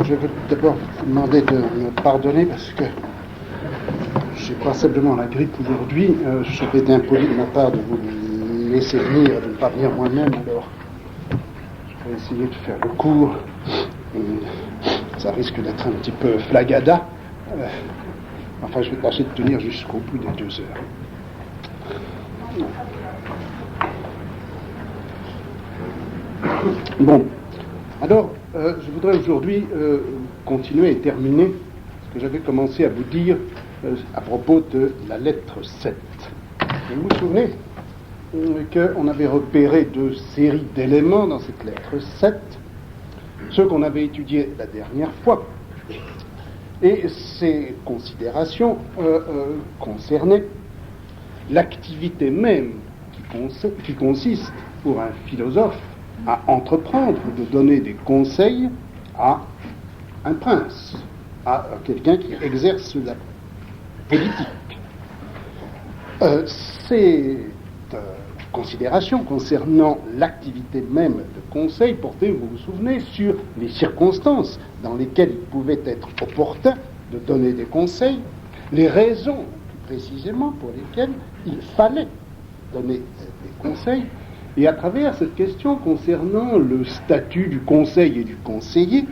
je veux d'abord vous demander de me pardonner parce que j'ai passablement la grippe aujourd'hui. Je serais impoli de ma part de vous laisser venir, de ne pas venir moi-même, alors je vais essayer de faire le cours. Ça risque d'être un petit peu flagada. Enfin, je vais tâcher de tenir jusqu'au bout des 2 heures. Bon, alors, je voudrais aujourd'hui continuer et terminer ce que j'avais commencé à vous dire à propos de la lettre 7. Vous vous souvenez qu'on avait repéré 2 séries d'éléments dans cette lettre 7, ceux qu'on avait étudiés la dernière fois. Et ces considérations concernaient l'activité même qui consiste pour un philosophe à entreprendre de donner des conseils à un prince, à quelqu'un qui exerce la politique. Ces considérations concernant l'activité même de conseil portaient, vous vous souvenez, sur les circonstances dans lesquelles il pouvait être opportun de donner des conseils, les raisons précisément pour lesquelles il fallait donner des conseils, et à travers cette question concernant le statut du conseil et du conseiller,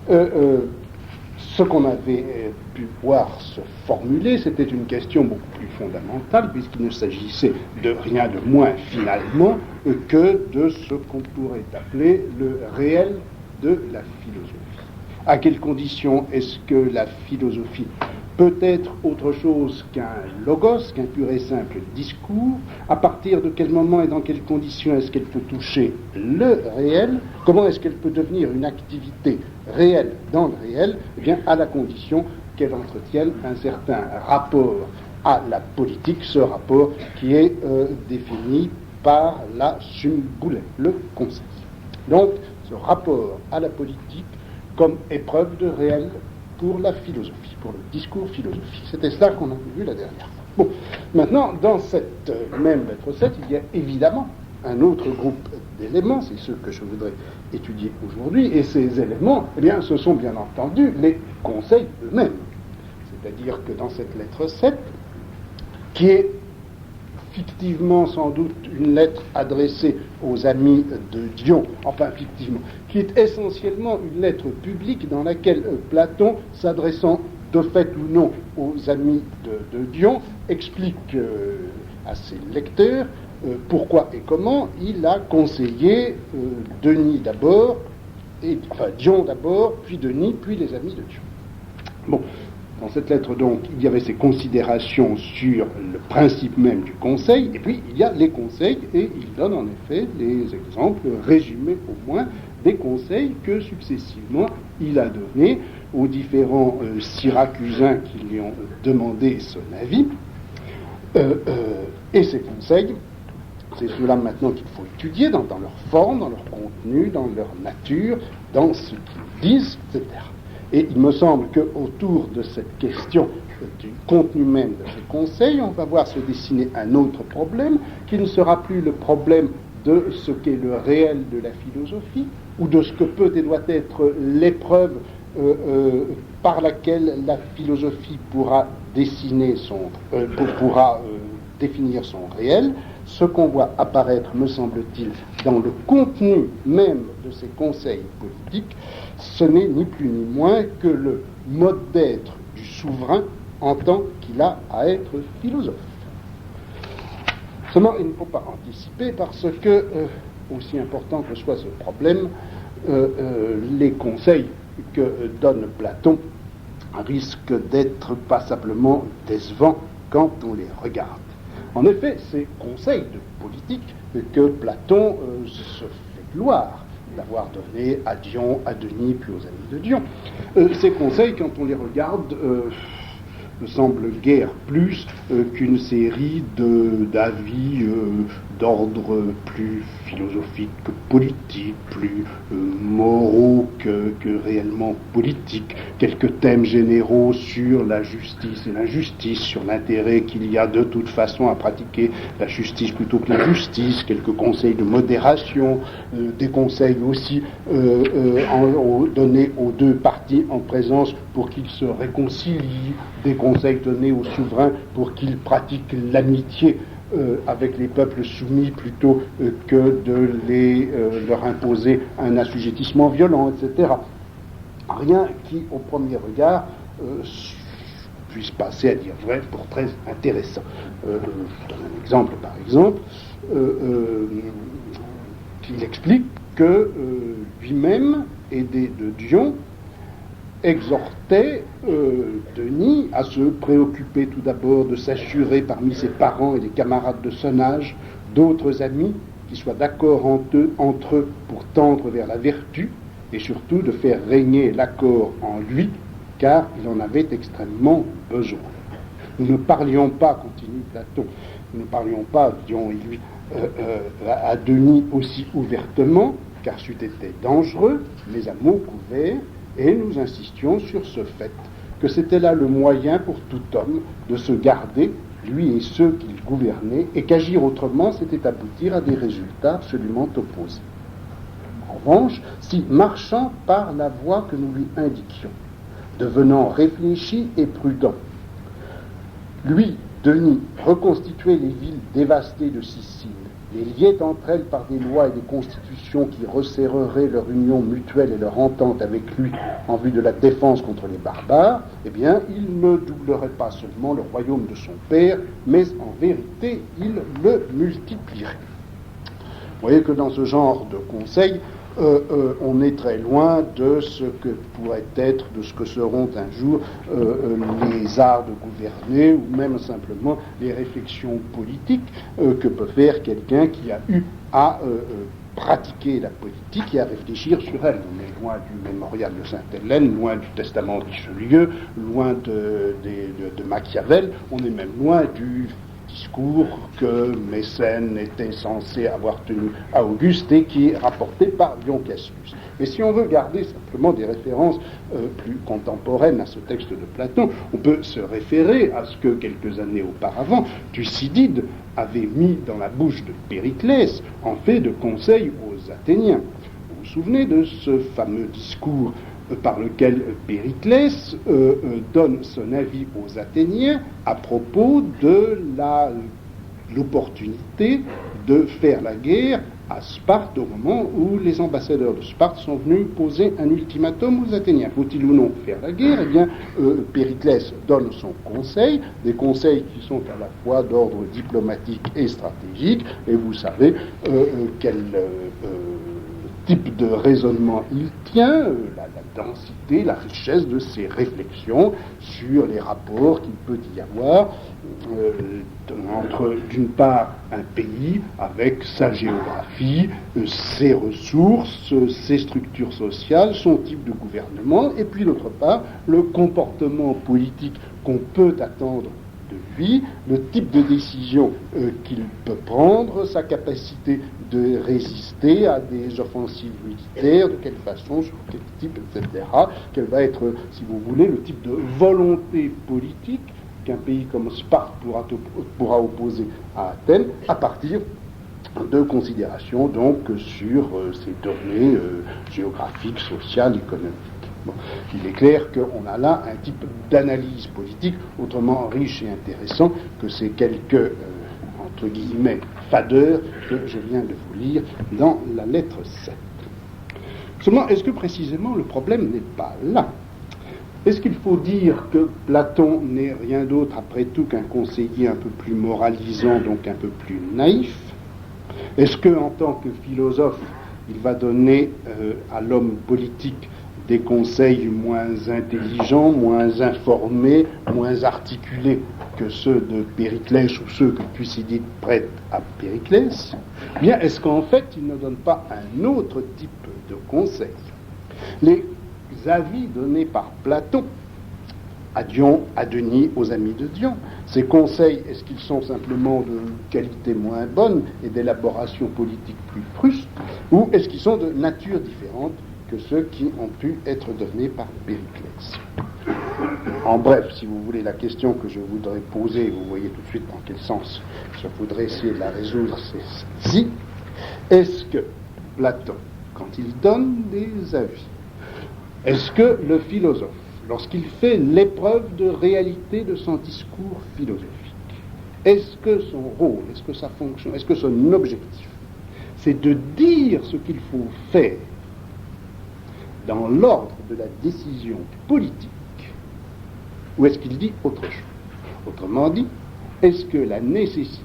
ce qu'on avait pu voir se formuler, c'était une question beaucoup plus fondamentale, puisqu'il ne s'agissait de rien de moins finalement que de ce qu'on pourrait appeler le réel de la philosophie. À quelles conditions est-ce que la philosophie peut être autre chose qu'un logos, qu'un pur et simple discours? À partir de quel moment et dans quelles conditions est-ce qu'elle peut toucher le réel? Comment est-ce qu'elle peut devenir une activité réelle dans le réel? Eh bien, à la condition qu'elle entretienne un certain rapport à la politique, ce rapport qui est défini par la sum boulé, le conseil. Donc, ce rapport à la politique comme épreuve de réel pour la philosophie, pour le discours philosophique. C'était cela qu'on avait vu la dernière fois. Bon, maintenant, dans cette même lettre 7, il y a évidemment un autre groupe d'éléments, c'est ceux que je voudrais étudier aujourd'hui, et ces éléments, eh bien, ce sont bien entendu les conseils eux-mêmes. C'est-à-dire que dans cette lettre 7, qui est fictivement sans doute une lettre adressée aux amis de Dion, enfin fictivement, qui est essentiellement une lettre publique dans laquelle Platon, s'adressant de fait ou non aux amis de Dion, explique à ses lecteurs pourquoi et comment il a conseillé Denis d'abord, Dion d'abord, puis Denis, puis les amis de Dion. Bon. Dans cette lettre, donc, il y avait ces considérations sur le principe même du conseil, et puis il y a les conseils, et il donne en effet des exemples résumés au moins des conseils que successivement il a donnés aux différents Syracusains qui lui ont demandé son avis. Et ces conseils, c'est cela maintenant qu'il faut étudier dans leur forme, dans leur contenu, dans leur nature, dans ce qu'ils disent, etc. Et il me semble qu'autour de cette question du contenu même de ces conseils, on va voir se dessiner un autre problème, qui ne sera plus le problème de ce qu'est le réel de la philosophie, ou de ce que peut et doit être l'épreuve par laquelle la philosophie pourra définir son réel. Ce qu'on voit apparaître, me semble-t-il, dans le contenu même de ces conseils politiques, ce n'est ni plus ni moins que le mode d'être du souverain en tant qu'il a à être philosophe. Seulement, il ne faut pas anticiper parce que, aussi important que soit ce problème, les conseils que donne Platon risquent d'être passablement décevants quand on les regarde. En effet, ces conseils de politique que Platon se fait gloire d'avoir donné à Dion, à Denis, puis aux amis de Dion, ces conseils, quand on les regarde, ne semblent guère plus qu'une série d'avis d'ordre plus philosophique que politique, plus moraux que réellement politique, quelques thèmes généraux sur la justice et l'injustice, sur l'intérêt qu'il y a de toute façon à pratiquer la justice plutôt que l'injustice, quelques conseils de modération, des conseils aussi donnés aux deux parties en présence pour qu'ils se réconcilient, des conseils donnés aux souverains pour qu'ils pratiquent l'amitié avec les peuples soumis plutôt que de leur imposer un assujettissement violent, etc. Rien qui, au premier regard, puisse passer à dire vrai pour très intéressant. Je donne un exemple, par exemple, qu'il explique que lui-même, aidé de Dion, exhortait Denis à se préoccuper tout d'abord de s'assurer parmi ses parents et les camarades de son âge d'autres amis qui soient d'accord entre eux pour tendre vers la vertu et surtout de faire régner l'accord en lui car il en avait extrêmement besoin. Nous ne parlions pas, continue Platon, nous ne parlions pas, Dion et lui, à Denis aussi ouvertement car c'eût été dangereux, mais à mots couverts. Et nous insistions sur ce fait, que c'était là le moyen pour tout homme de se garder, lui et ceux qu'il gouvernait, et qu'agir autrement, c'était aboutir à des résultats absolument opposés. En revanche, si marchant par la voie que nous lui indiquions, devenant réfléchi et prudent, lui, Denis, reconstituait les villes dévastées de Sicile, les liait entre elles par des lois et des constitutions qui resserreraient leur union mutuelle et leur entente avec lui en vue de la défense contre les barbares, eh bien, il ne doublerait pas seulement le royaume de son père, mais en vérité, il le multiplierait. Vous voyez que dans ce genre de conseil, on est très loin de ce que pourrait être, de ce que seront un jour les arts de gouverner ou même simplement les réflexions politiques que peut faire quelqu'un qui a eu à pratiquer la politique et à réfléchir sur elle. On est loin du mémorial de Sainte-Hélène, loin du testament de Richelieu, loin de Machiavel, on est même loin du discours que Mécène était censé avoir tenu à Auguste et qui est rapporté par Dion Cassius. Mais si on veut garder simplement des références plus contemporaines à ce texte de Platon, on peut se référer à ce que quelques années auparavant, Thucydide avait mis dans la bouche de Périclès en fait de conseil aux Athéniens. Vous vous souvenez de ce fameux discours par lequel Périclès donne son avis aux Athéniens à propos de l'opportunité de faire la guerre à Sparte au moment où les ambassadeurs de Sparte sont venus poser un ultimatum aux Athéniens. Faut-il ou non faire la guerre ? Eh bien, Périclès donne son conseil, des conseils qui sont à la fois d'ordre diplomatique et stratégique, et vous savez quel type de raisonnement il tient, la densité, la richesse de ses réflexions sur les rapports qu'il peut y avoir entre, d'une part, un pays avec sa géographie, ses ressources, ses structures sociales, son type de gouvernement, et puis, d'autre part, le comportement politique qu'on peut attendre de lui, le type de décision qu'il peut prendre, sa capacité de résister à des offensives militaires, de quelle façon, sur quel type, etc. Quel va être, si vous voulez, le type de volonté politique qu'un pays comme Sparte pourra opposer à Athènes à partir de considérations donc sur ces données géographiques, sociales, économiques. Bon. Il est clair qu'on a là un type d'analyse politique autrement riche et intéressant que ces quelques, entre guillemets, fadeurs que je viens de vous lire dans la lettre 7. Seulement, est-ce que précisément le problème n'est pas là ? Est-ce qu'il faut dire que Platon n'est rien d'autre après tout qu'un conseiller un peu plus moralisant, donc un peu plus naïf ? Est-ce qu'en tant que philosophe, il va donner à l'homme politique des conseils moins intelligents, moins informés, moins articulés que ceux de Périclès ou ceux que Thucydide prête à Périclès ? Bien, est-ce qu'en fait, il ne donne pas un autre type de conseil ? Les avis donnés par Platon à Dion, à Denis, aux amis de Dion. Ces conseils, est-ce qu'ils sont simplement de qualité moins bonne et d'élaboration politique plus fruste, ou est-ce qu'ils sont de nature différente que ceux qui ont pu être donnés par Périclès? En bref, si vous voulez, la question que je voudrais poser, vous voyez tout de suite dans quel sens je voudrais essayer de la résoudre, c'est celle-ci. Est-ce que Platon, quand il donne des avis, est-ce que le philosophe, lorsqu'il fait l'épreuve de réalité de son discours philosophique, est-ce que son rôle, est-ce que sa fonction, est-ce que son objectif, c'est de dire ce qu'il faut faire dans l'ordre de la décision politique, ou est-ce qu'il dit autre chose? Autrement dit, est-ce que la nécessité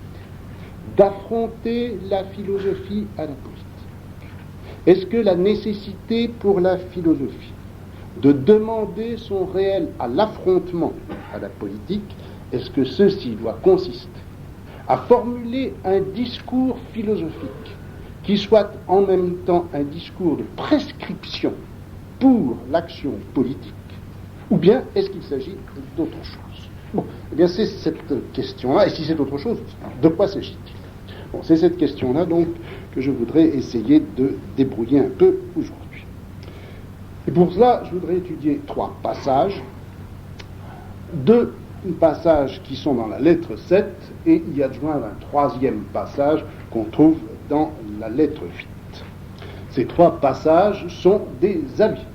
d'affronter la philosophie à la politique, est-ce que la nécessité pour la philosophie de demander son réel à l'affrontement à la politique, est-ce que ceci doit consister à formuler un discours philosophique qui soit en même temps un discours de prescription pour l'action politique, ou bien est-ce qu'il s'agit d'autre chose? Bon, eh bien c'est cette question-là, et si c'est autre chose, de quoi s'agit-il? Bon, c'est cette question-là donc que je voudrais essayer de débrouiller un peu aujourd'hui. Et pour cela, je voudrais étudier 3 passages, 2 passages qui sont dans la lettre 7, et y adjoindre un 3e passage qu'on trouve dans la lettre 8. Ces 3 passages sont des avis.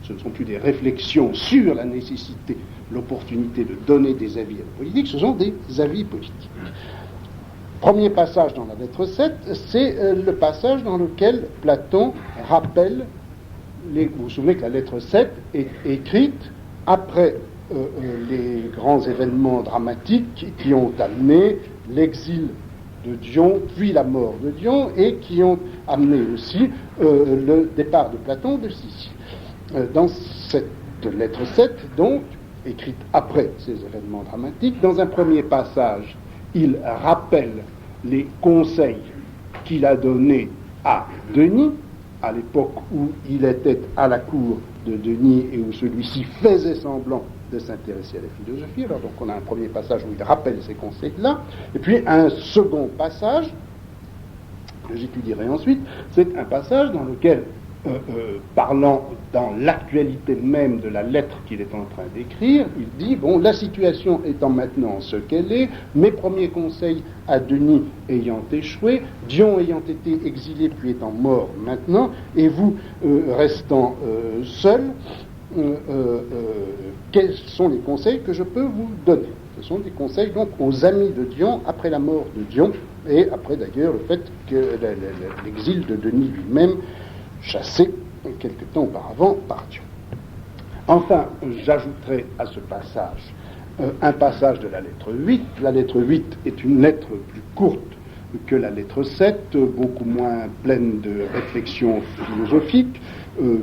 Ce ne sont plus des réflexions sur la nécessité, l'opportunité de donner des avis à la politique, ce sont des avis politiques. Premier passage dans la lettre 7, c'est le passage dans lequel Platon rappelle, vous vous souvenez que la lettre 7 est écrite après les grands événements dramatiques qui ont amené l'exil de Dion, puis la mort de Dion, et qui ont amené aussi le départ de Platon de Sicile. Dans cette lettre 7, donc, écrite après ces événements dramatiques, dans un premier passage, il rappelle les conseils qu'il a donnés à Denis, à l'époque où il était à la cour de Denis et où celui-ci faisait semblant de s'intéresser à la philosophie. Alors donc on a un premier passage où il rappelle ces conseils-là, et puis un second passage, que j'étudierai ensuite, c'est un passage dans lequel, parlant dans l'actualité même de la lettre qu'il est en train d'écrire, il dit, bon, la situation étant maintenant ce qu'elle est, mes premiers conseils à Denis ayant échoué, Dion ayant été exilé puis étant mort maintenant, et vous restant seul, quels sont les conseils que je peux vous donner? Ce sont des conseils donc aux amis de Dion après la mort de Dion, et après d'ailleurs le fait que l'exil de Denis lui-même, chassé quelque temps auparavant par Dion. Enfin, j'ajouterai à ce passage un passage de la lettre 8. La lettre 8 est une lettre plus courte que la lettre 7, beaucoup moins pleine de réflexions philosophiques,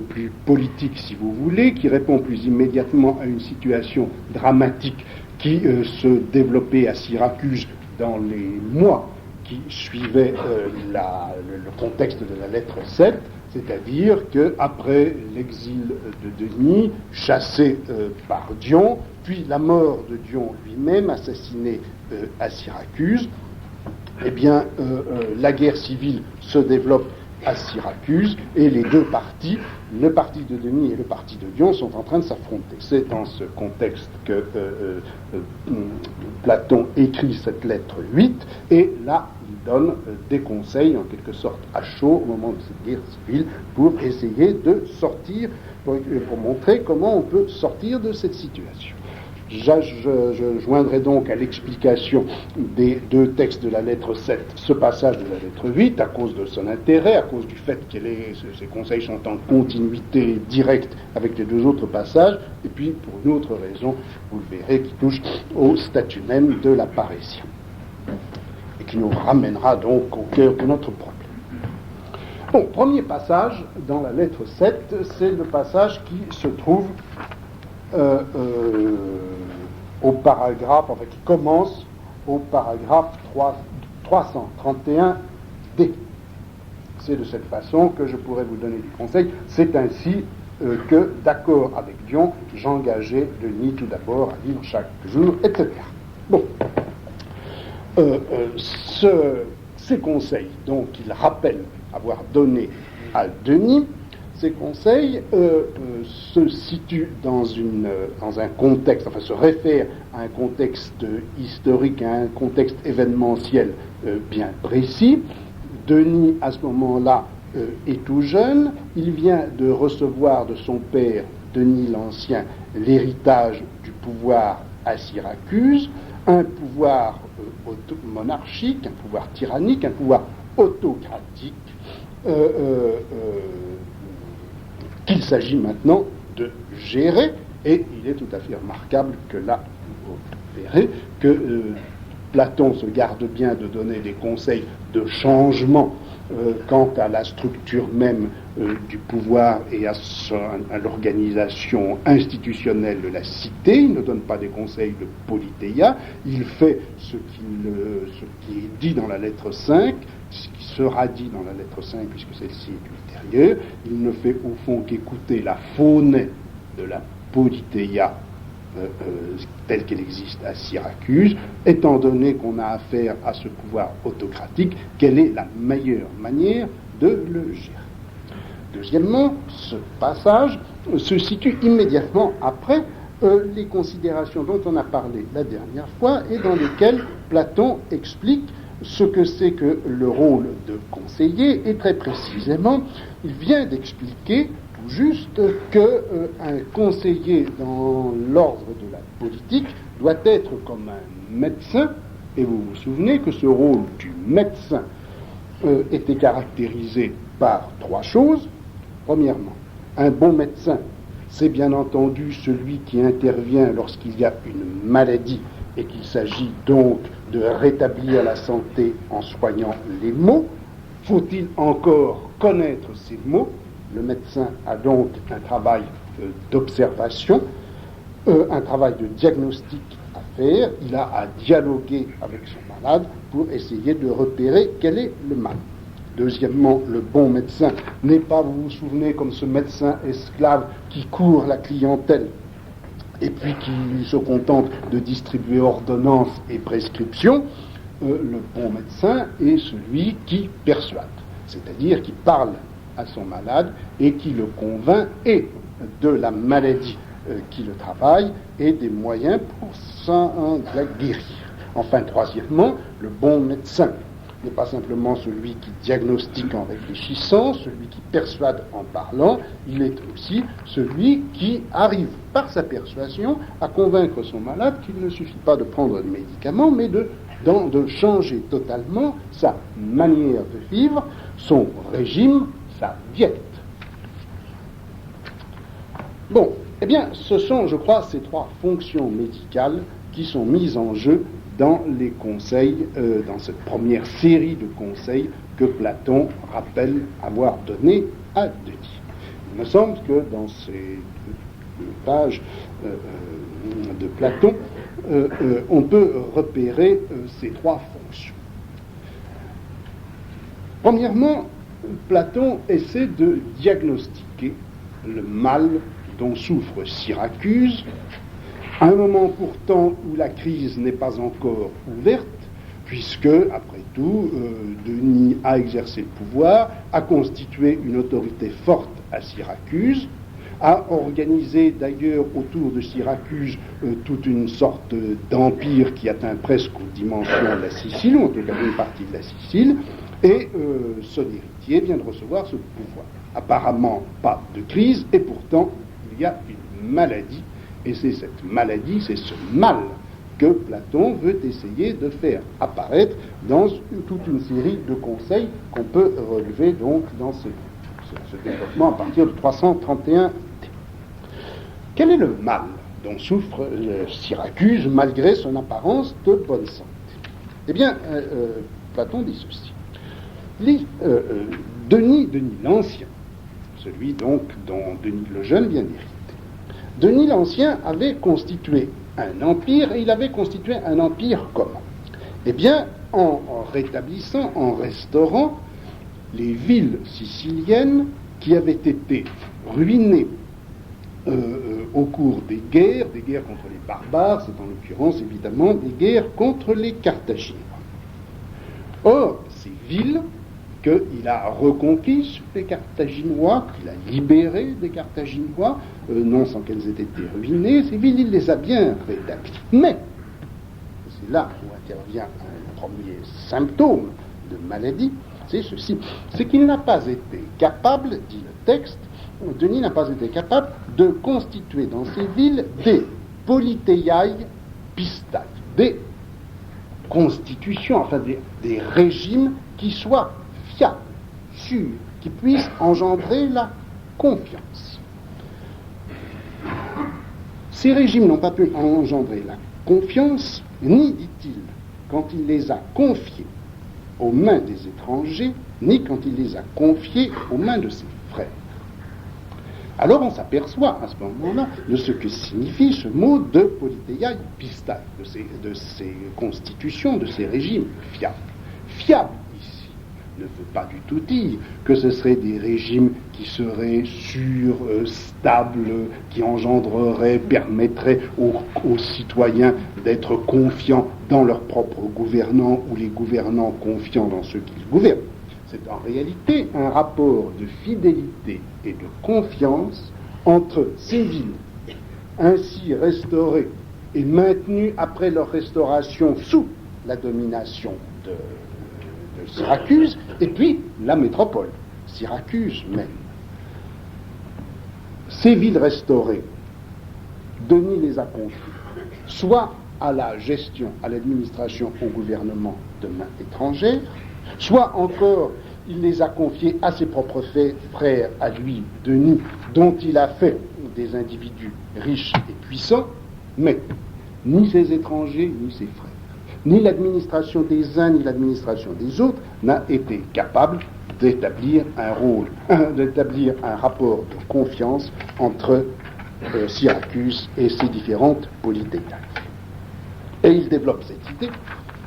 plus politique si vous voulez, qui répond plus immédiatement à une situation dramatique qui se développait à Syracuse dans les mois qui suivaient le contexte de la lettre 7, c'est-à-dire qu'après l'exil de Denis, chassé par Dion, puis la mort de Dion lui-même, assassiné à Syracuse, eh bien, la guerre civile se développe à Syracuse, et les deux partis, le parti de Denis et le parti de Dion, sont en train de s'affronter. C'est dans ce contexte que Platon écrit cette lettre 8, et là, il donne des conseils, en quelque sorte à chaud, au moment de cette guerre civile, pour essayer de sortir, pour montrer comment on peut sortir de cette situation. Je joindrai donc à l'explication des deux textes de la lettre 7 ce passage de la lettre 8 à cause de son intérêt, à cause du fait que ces conseils sont en continuité directe avec les deux autres passages, et puis pour une autre raison, vous le verrez, qui touche au statut même de la parésia, et qui nous ramènera donc au cœur de notre problème. Bon, premier passage dans la lettre 7, c'est le passage qui se trouve au paragraphe, enfin qui commence au paragraphe 331D. C'est de cette façon que je pourrais vous donner du conseil. C'est ainsi que, d'accord avec Dion, j'engageais Denis tout d'abord à vivre chaque jour, etc. Bon. Ces conseils, donc, qu'il rappelle avoir donnés à Denis, ces conseils se situent dans un contexte, enfin se réfèrent à un contexte historique, à un contexte événementiel bien précis. Denis, à ce moment-là, est tout jeune. Il vient de recevoir de son père, Denis l'Ancien, l'héritage du pouvoir à Syracuse, un pouvoir monarchique, un pouvoir tyrannique, un pouvoir autocratique, qu'il s'agit maintenant de gérer, et il est tout à fait remarquable que là, vous verrez que Platon se garde bien de donner des conseils de changement quant à la structure même du pouvoir et à l'organisation institutionnelle de la cité. Il ne donne pas des conseils de politeia, il fait ce qui est dit dans la lettre 5, ce qui sera dit dans la lettre 5, puisque celle-ci est ultérieure. Il ne fait au fond qu'écouter la faune de la politeia telle qu'elle existe à Syracuse, étant donné qu'on a affaire à ce pouvoir autocratique, quelle est la meilleure manière de le gérer. Deuxièmement, ce passage se situe immédiatement après les considérations dont on a parlé la dernière fois et dans lesquelles Platon explique ce que c'est que le rôle de conseiller, et très précisément, il vient d'expliquer tout juste qu'un conseiller dans l'ordre de la politique doit être comme un médecin, et vous vous souvenez que ce rôle du médecin était caractérisé par trois choses. Premièrement, un bon médecin, c'est bien entendu celui qui intervient lorsqu'il y a une maladie et qu'il s'agit donc de rétablir la santé en soignant les maux. Faut-il encore connaître ces mots? Le médecin a donc un travail d'observation, un travail de diagnostic à faire. Il a à dialoguer avec son malade pour essayer de repérer quel est le mal. Deuxièmement, le bon médecin n'est pas, vous vous souvenez, comme ce médecin esclave qui court la clientèle et puis qui se contente de distribuer ordonnances et prescriptions. Le bon médecin est celui qui persuade, c'est-à-dire qui parle à son malade et qui le convainc et de la maladie qui le travaille et des moyens pour la guérir. Enfin, troisièmement, le bon médecin n'est pas simplement celui qui diagnostique en réfléchissant, celui qui persuade en parlant, il est aussi celui qui arrive par sa persuasion à convaincre son malade qu'il ne suffit pas de prendre des médicaments, mais de changer totalement sa manière de vivre, son régime, sa diète. Bon, eh bien, ce sont, je crois, ces trois fonctions médicales qui sont mises en jeu dans les conseils, dans cette première série de conseils que Platon rappelle avoir donnés à Denis. Il me semble que dans ces pages de Platon, on peut repérer ces trois fonctions. Premièrement, Platon essaie de diagnostiquer le mal dont souffre Syracuse, à un moment pourtant où la crise n'est pas encore ouverte, puisque, après tout, Denis a exercé le pouvoir, a constitué une autorité forte à Syracuse, a organisé d'ailleurs autour de Syracuse toute une sorte d'empire qui atteint presque aux dimensions de la Sicile, ou en tout cas une partie de la Sicile, et son héritier vient de recevoir ce pouvoir. Apparemment pas de crise, et pourtant il y a une maladie, et c'est cette maladie, c'est ce mal que Platon veut essayer de faire apparaître dans toute une série de conseils qu'on peut relever donc dans ce développement à partir de 331. Quel est le mal dont souffre Syracuse malgré son apparence de bonne santé? Eh bien, Platon dit ceci. Denis l'Ancien, celui donc dont Denis le Jeune vient d'hériter, Denis l'Ancien avait constitué un empire, et il avait constitué un empire comment? Eh bien, en rétablissant, en restaurant les villes siciliennes qui avaient été ruinées au cours des guerres contre les barbares, c'est en l'occurrence évidemment des guerres contre les Carthaginois. Or, ces villes qu'il a reconquises les Carthaginois, qu'il a libérées des Carthaginois, non sans qu'elles aient été ruinées, ces villes, il les a bien rétablies. Mais, c'est là où intervient un premier symptôme de maladie, c'est ceci, c'est qu'il n'a pas été capable, dit le texte, Denis n'a pas été capable de constituer dans ces villes des politeiai pistai, des constitutions, enfin des régimes qui soient fiables, sûrs, qui puissent engendrer la confiance. Ces régimes n'ont pas pu engendrer la confiance, ni, dit-il, quand il les a confiés aux mains des étrangers, ni quand il les a confiés aux mains de ses frères. Alors on s'aperçoit à ce moment-là de ce que signifie ce mot de politeiai pistai, de ces constitutions, de ces régimes fiables. Fiables ici ne veut pas du tout dire que ce seraient des régimes qui seraient sûrs, stables, qui engendreraient, permettraient aux citoyens d'être confiants dans leurs propres gouvernants ou les gouvernants confiants dans ceux qu'ils gouvernent. C'est en réalité un rapport de fidélité et de confiance entre ces villes, ainsi restaurées et maintenues après leur restauration sous la domination de Syracuse, et puis la métropole, Syracuse même. Ces villes restaurées, Denis les a confiées, soit à la gestion, à l'administration, au gouvernement de main étrangère, soit encore, il les a confiés à ses propres frères, à lui, Denis, dont il a fait des individus riches et puissants, mais ni ses étrangers, ni ses frères, ni l'administration des uns, ni l'administration des autres n'a été capable d'établir d'établir un rapport de confiance entre Syracuse et ses différentes politeiai. Et il développe cette idée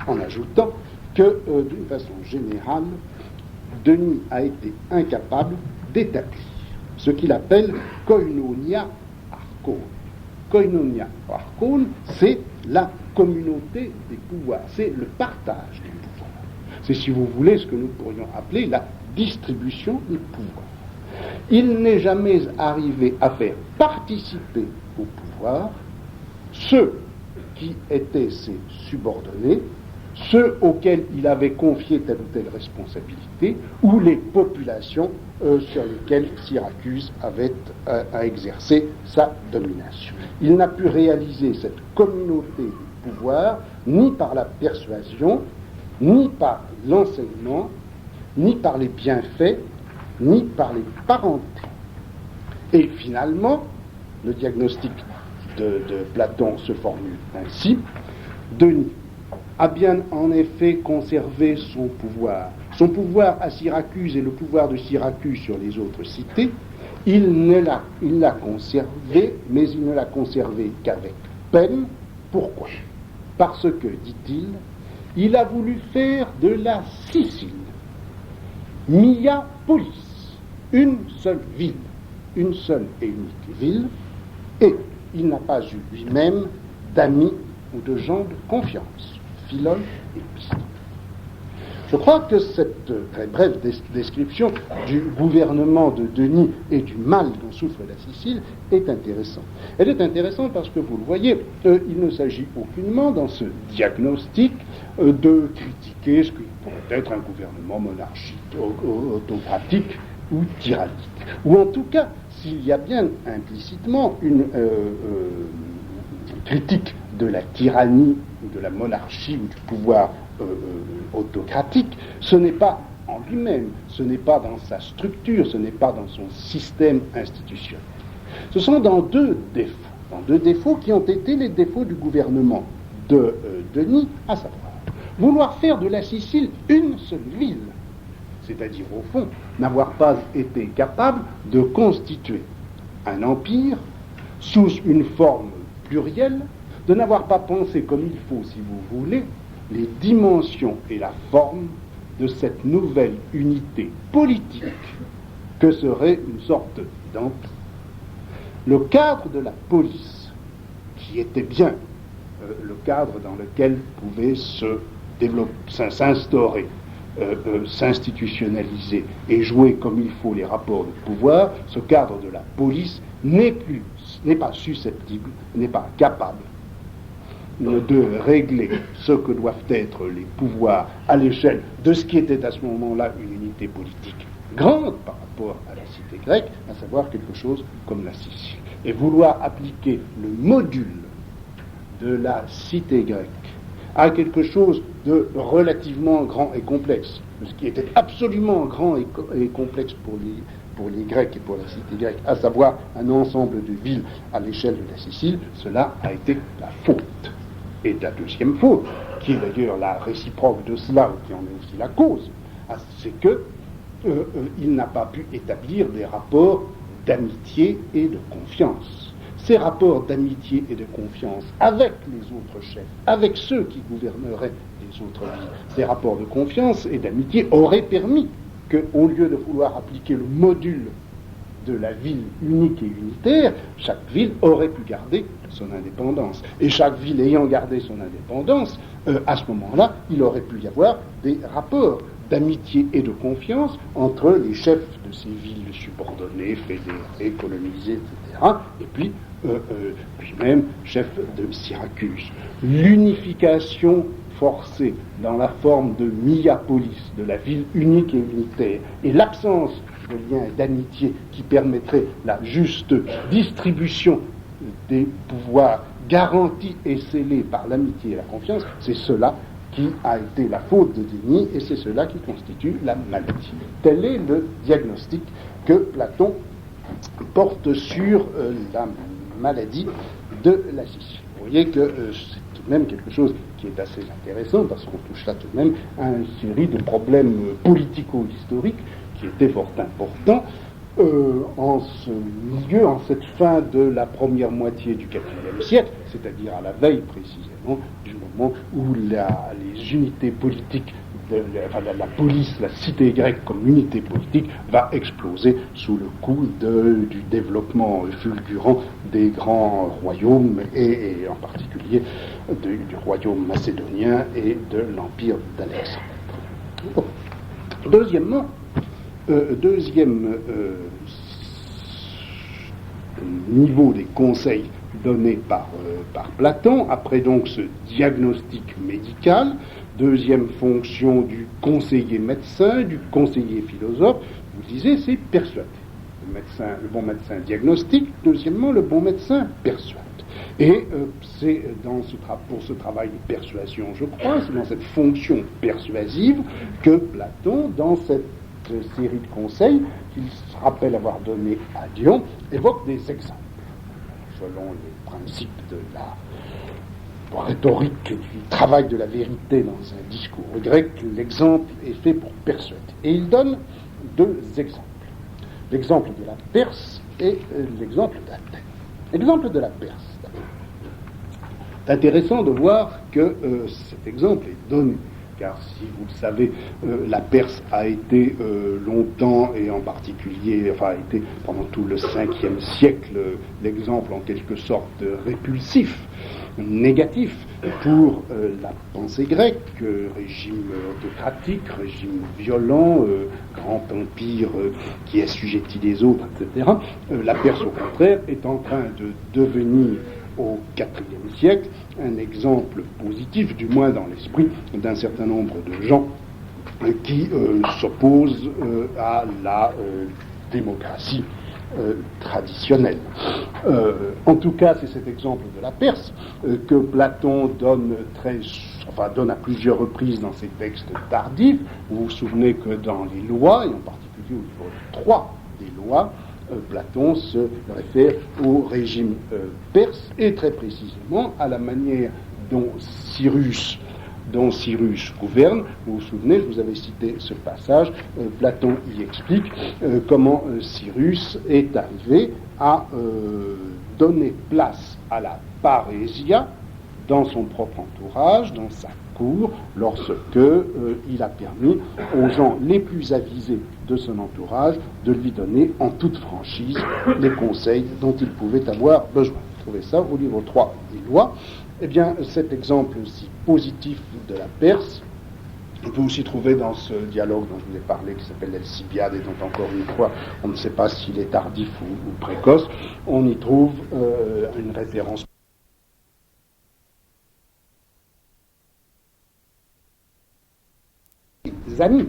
en ajoutant que, d'une façon générale, Denis a été incapable d'établir ce qu'il appelle koinonia archon. Koinonia archon, c'est la communauté des pouvoirs, c'est le partage du pouvoir. C'est, si vous voulez, ce que nous pourrions appeler la distribution du pouvoir. Il n'est jamais arrivé à faire participer au pouvoir ceux qui étaient ses subordonnés, ceux auxquels il avait confié telle ou telle responsabilité, ou les populations sur lesquelles Syracuse avait à exercer sa domination. Il n'a pu réaliser cette communauté du pouvoir ni par la persuasion, ni par l'enseignement, ni par les bienfaits, ni par les parentés. Et finalement, le diagnostic de Platon se formule ainsi: Denis a bien en effet conservé son pouvoir à Syracuse et le pouvoir de Syracuse sur les autres cités. Il l'a conservé, mais il ne l'a conservé qu'avec peine. Pourquoi? Parce que, dit-il, il a voulu faire de la Sicile mia polis, une seule ville, une seule et unique ville, et il n'a pas eu lui-même d'amis ou de gens de confiance, Philon et Piston. Je crois que cette très brève description du gouvernement de Denis et du mal dont souffre la Sicile est intéressante. Elle est intéressante parce que, vous le voyez, il ne s'agit aucunement dans ce diagnostic de critiquer ce que pourrait être un gouvernement monarchique, autocratique ou tyrannique. Ou en tout cas, s'il y a bien implicitement une critique de la tyrannie ou de la monarchie ou du pouvoir autocratique, ce n'est pas en lui-même, ce n'est pas dans sa structure, ce n'est pas dans son système institutionnel. Ce sont dans deux défauts qui ont été les défauts du gouvernement de Denis, à savoir vouloir faire de la Sicile une seule ville, c'est-à-dire au fond n'avoir pas été capable de constituer un empire sous une forme plurielle, de n'avoir pas pensé comme il faut, si vous voulez, les dimensions et la forme de cette nouvelle unité politique que serait une sorte d'empire. Le cadre de la police, qui était bien le cadre dans lequel pouvait se développer, s'instaurer, s'institutionnaliser et jouer comme il faut les rapports de pouvoir, ce cadre de la police n'est pas susceptible, n'est pas capable de régler ce que doivent être les pouvoirs à l'échelle de ce qui était à ce moment-là une unité politique grande par rapport à la cité grecque, à savoir quelque chose comme la Sicile. Et vouloir appliquer le module de la cité grecque à quelque chose de relativement grand et complexe, ce qui était absolument grand et complexe pour les Grecs et pour la cité grecque, à savoir un ensemble de villes à l'échelle de la Sicile, cela a été la faute. Et la deuxième faute, qui est d'ailleurs la réciproque de cela, ou qui en est aussi la cause, c'est que il n'a pas pu établir des rapports d'amitié et de confiance. Ces rapports d'amitié et de confiance avec les autres chefs, avec ceux qui gouverneraient les autres villes, ces rapports de confiance et d'amitié auraient permis qu'au lieu de vouloir appliquer le module de la ville unique et unitaire, chaque ville aurait pu garder son indépendance. Et chaque ville ayant gardé son indépendance, à ce moment-là, il aurait pu y avoir des rapports d'amitié et de confiance entre les chefs de ces villes subordonnées, fédérées, colonisées, etc., et puis lui-même chef de Syracuse. L'unification forcée dans la forme de Miapolis, de la ville unique et unitaire, et l'absence de liens d'amitié qui permettrait la juste distribution des pouvoirs garantis et scellés par l'amitié et la confiance, c'est cela qui a été la faute de Denis et c'est cela qui constitue la maladie. Tel est le diagnostic que Platon porte sur la maladie de la Sicile. Vous voyez que c'est tout de même quelque chose qui est assez intéressant parce qu'on touche là tout de même à une série de problèmes politico-historiques qui étaient fort importants en ce milieu, en cette fin de la première moitié du IVe siècle, c'est-à-dire à la veille précisément du moment où les unités politiques, la police, la cité grecque comme unité politique va exploser sous le coup du développement fulgurant des grands royaumes et en particulier du royaume macédonien et de l'empire d'Alexandre. Bon. Deuxième niveau des conseils donnés par Platon, après donc ce diagnostic médical, deuxième fonction du conseiller médecin, du conseiller philosophe, vous disiez, c'est persuader. Le bon médecin diagnostique, deuxièmement, le bon médecin persuade. Et c'est pour ce travail de persuasion, je crois, c'est dans cette fonction persuasive que Platon, dans cette série de conseils qu'il se rappelle avoir donné à Dion, évoque des exemples. Selon les principes de la rhétorique du travail de la vérité dans un discours grec, l'exemple est fait pour persuader. Et il donne deux exemples. L'exemple de la Perse et l'exemple d'Athènes. L'exemple de la Perse, d'abord. C'est intéressant de voir que cet exemple est donné. Car si vous le savez, la Perse a été longtemps, et en particulier, a été pendant tout le 5e siècle, l'exemple en quelque sorte répulsif, négatif pour la pensée grecque, régime autocratique, régime violent, grand empire qui assujettit les autres, etc. La Perse, au contraire, est en train de devenir au IVe siècle, un exemple positif, du moins dans l'esprit d'un certain nombre de gens qui s'opposent à la démocratie traditionnelle. En tout cas, c'est cet exemple de la Perse que Platon donne à plusieurs reprises dans ses textes tardifs. Vous vous souvenez que dans les lois, et en particulier au livre 3 des lois, Platon se réfère au régime perse et très précisément à la manière dont Cyrus gouverne. Vous vous souvenez, je vous avais cité ce passage, Platon y explique comment Cyrus est arrivé à donner place à la parésia, dans son propre entourage, dans sa cour, lorsque il a permis aux gens les plus avisés de son entourage de lui donner en toute franchise les conseils dont il pouvait avoir besoin. Vous trouvez ça au livre 3 des lois. Eh bien, cet exemple si positif de la Perse, on peut aussi trouver dans ce dialogue dont je vous ai parlé, qui s'appelle l'Alcibiade, et dont encore une fois, on ne sait pas s'il est tardif ou précoce, on y trouve une référence des amis.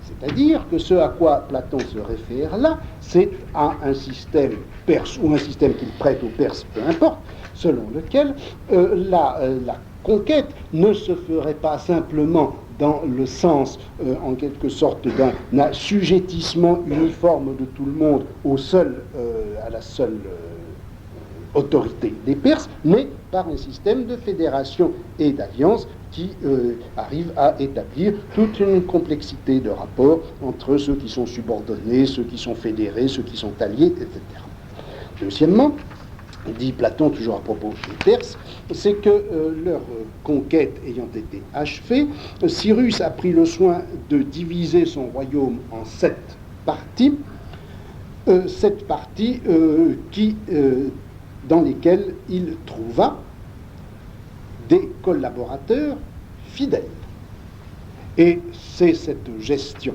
C'est-à-dire que ce à quoi Platon se réfère là, c'est à un système perse, ou un système qu'il prête aux Perses, peu importe, selon lequel la conquête ne se ferait pas simplement dans le sens, en quelque sorte, d'un assujettissement uniforme de tout le monde à la seule autorité des Perses, mais par un système de fédération et d'alliance qui arrive à établir toute une complexité de rapports entre ceux qui sont subordonnés, ceux qui sont fédérés, ceux qui sont alliés, etc. Deuxièmement, dit Platon toujours à propos des Perses, c'est que leur conquête ayant été achevée, Cyrus a pris le soin de diviser son royaume en 7 parties, 7 parties dans lesquelles il trouva des collaborateurs fidèles. Et c'est cette gestion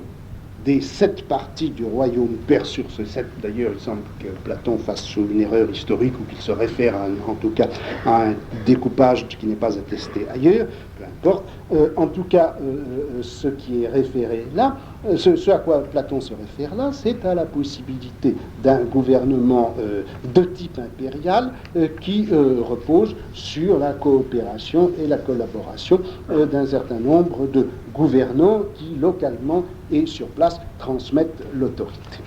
des 7 parties du royaume perse, sur ce 7, d'ailleurs, il semble que Platon fasse une erreur historique ou qu'il se réfère en tout cas à un découpage qui n'est pas attesté ailleurs, peu importe. En tout cas, ce qui est référé là, ce à quoi Platon se réfère là, c'est à la possibilité d'un gouvernement de type impérial qui repose sur la coopération et la collaboration d'un certain nombre de gouvernants qui, localement et sur place, transmettent l'autorité.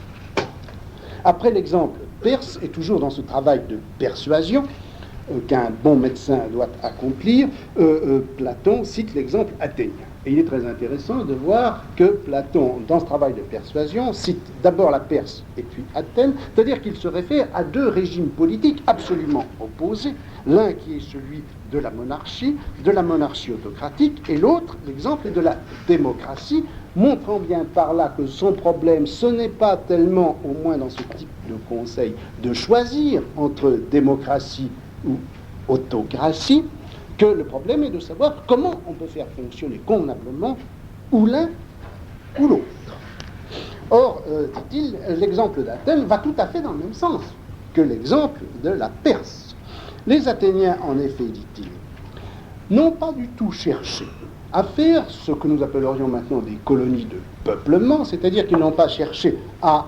Après l'exemple perse, et toujours dans ce travail de persuasion qu'un bon médecin doit accomplir, Platon cite l'exemple athénien. Et il est très intéressant de voir que Platon, dans ce travail de persuasion, cite d'abord la Perse et puis Athènes, c'est-à-dire qu'il se réfère à 2 régimes politiques absolument opposés, l'un qui est celui de la monarchie autocratique, et l'autre, l'exemple, est de la démocratie, montrant bien par là que son problème, ce n'est pas tellement, au moins dans ce type de conseil, de choisir entre démocratie ou autocratie, que le problème est de savoir comment on peut faire fonctionner convenablement ou l'un ou l'autre. Or, dit-il, l'exemple d'Athènes va tout à fait dans le même sens que l'exemple de la Perse. Les Athéniens, en effet, dit-il, n'ont pas du tout cherché à faire ce que nous appellerions maintenant des colonies de peuplement, c'est-à-dire qu'ils n'ont pas cherché à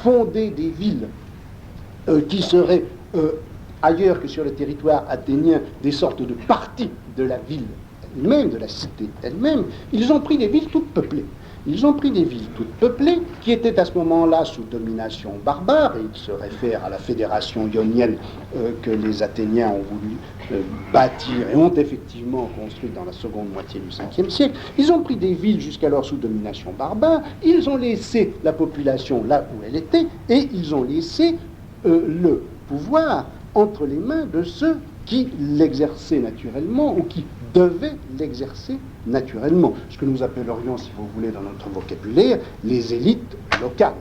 fonder des villes qui seraient ailleurs que sur le territoire athénien, des sortes de parties de la ville elle-même, de la cité elle-même. Ils ont pris des villes toutes peuplées. Ils ont pris des villes toutes peuplées qui étaient à ce moment-là sous domination barbare, et ils se réfèrent à la fédération ionienne que les Athéniens ont voulu bâtir et ont effectivement construite dans la seconde moitié du 5e siècle. Ils ont pris des villes jusqu'alors sous domination barbare, ils ont laissé la population là où elle était, et ils ont laissé le pouvoir entre les mains de ceux qui l'exerçaient naturellement ou qui devaient l'exercer naturellement. Ce que nous appellerions, si vous voulez, dans notre vocabulaire, les élites locales.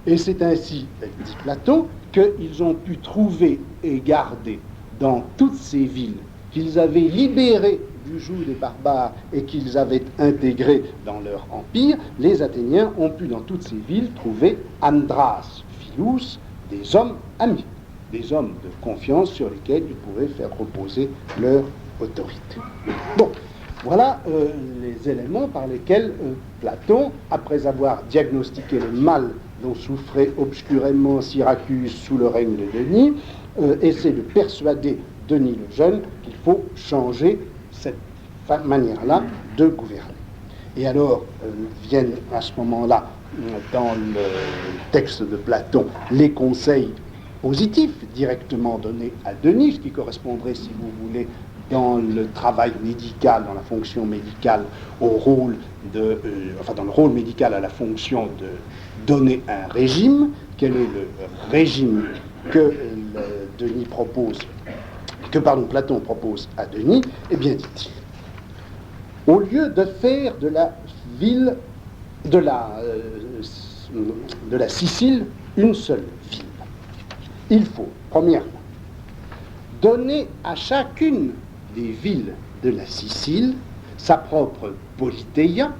Et c'est ainsi, dit Platon, qu'ils ont pu trouver et garder dans toutes ces villes qu'ils avaient libérées du joug des barbares et qu'ils avaient intégrées dans leur empire, les Athéniens ont pu dans toutes ces villes trouver andras philous, des hommes amis, des hommes de confiance sur lesquels ils pouvaient faire reposer leur autorité. Bon, voilà les éléments par lesquels Platon, après avoir diagnostiqué le mal dont souffrait obscurément Syracuse sous le règne de Denis, essaie de persuader Denis le Jeune qu'il faut changer cette manière-là de gouverner. Et alors viennent à ce moment-là, dans le texte de Platon, les conseils positifs directement donnés à Denis, ce qui correspondrait, si vous voulez, dans le travail médical, dans la fonction médicale, au rôle dans le rôle médical à la fonction de donner un régime. Quel est le régime que Denis propose, Platon propose à Denis, eh bien, dit-il, au lieu de faire de la ville, de la Sicile, une seule ville, il faut, premièrement, donner à chacune des villes de la Sicile sa propre politeia,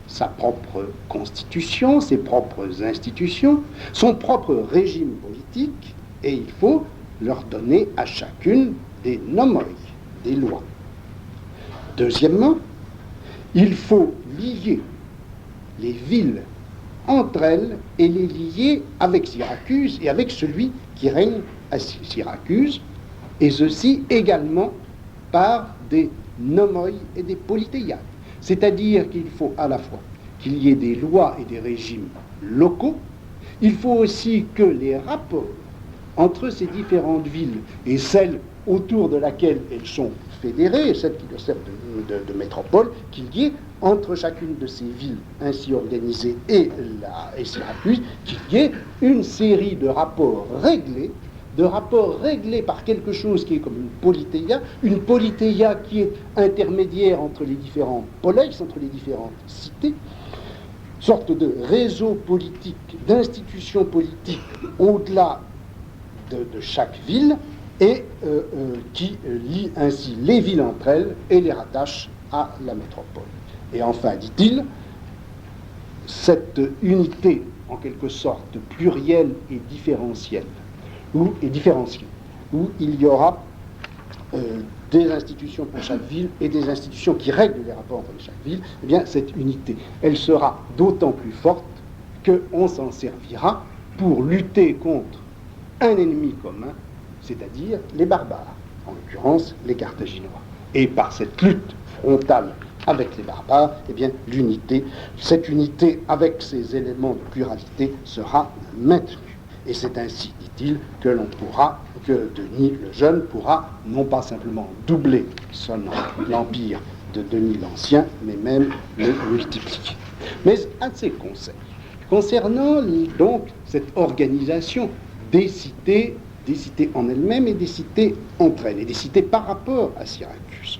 sa propre constitution, ses propres institutions, son propre régime politique, et il faut leur donner à chacune des nomoi, des lois. Deuxièmement, il faut lier les villes entre elles et les lier avec Syracuse et avec celui qui règne à Syracuse, et ceci également par des nomoi et des politeias. C'est-à-dire qu'il faut à la fois qu'il y ait des lois et des régimes locaux, il faut aussi que les rapports entre ces différentes villes et celles autour de laquelle elles sont fédérées, celles qui leur servent de métropole, qu'il y ait entre chacune de ces villes ainsi organisées et Syracuse, qu'il y ait une série de rapports réglés par quelque chose qui est comme une politeia qui est intermédiaire entre les différents poleis, entre les différentes cités, sorte de réseau politique, d'institutions politiques au-delà de chaque ville, et qui lie ainsi les villes entre elles et les rattache à la métropole. Et enfin, dit-il, cette unité, en quelque sorte plurielle et différentielle, où il y aura des institutions pour chaque ville et des institutions qui règlent les rapports entre chaque ville, eh bien, cette unité, elle sera d'autant plus forte qu'on s'en servira pour lutter contre un ennemi commun, c'est-à-dire les barbares, en l'occurrence les Carthaginois. Et par cette lutte frontale avec les barbares, eh bien, cette unité avec ses éléments de pluralité sera maintenue. Et c'est ainsi, dit-il, que Denis le Jeune pourra non pas simplement doubler l'empire de Denis l'Ancien, mais même le multiplier. Mais un de ses conseils, concernant donc cette organisation des cités en elles-mêmes et des cités entre elles, et des cités par rapport à Syracuse.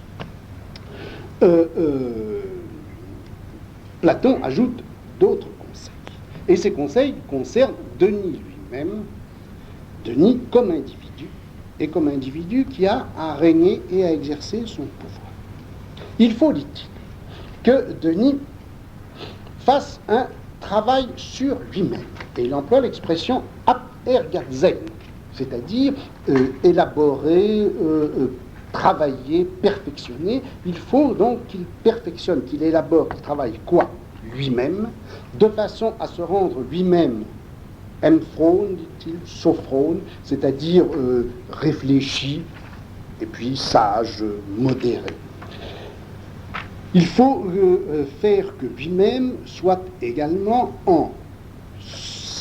Platon ajoute d'autres conseils. Et ces conseils concernent Denis lui-même, Denis comme individu, et comme individu qui a à régner et à exercer son pouvoir. Il faut, dit-il, que Denis fasse un travail sur lui-même. Et il emploie l'expression ap ergatzen, c'est-à-dire élaborer, travailler, perfectionner. Il faut donc qu'il perfectionne, qu'il élabore, qu'il travaille quoi? Lui-même, de façon à se rendre lui-même emphron, dit-il, sophron, c'est-à-dire réfléchi, et puis sage, modéré. Il faut faire que lui-même soit également en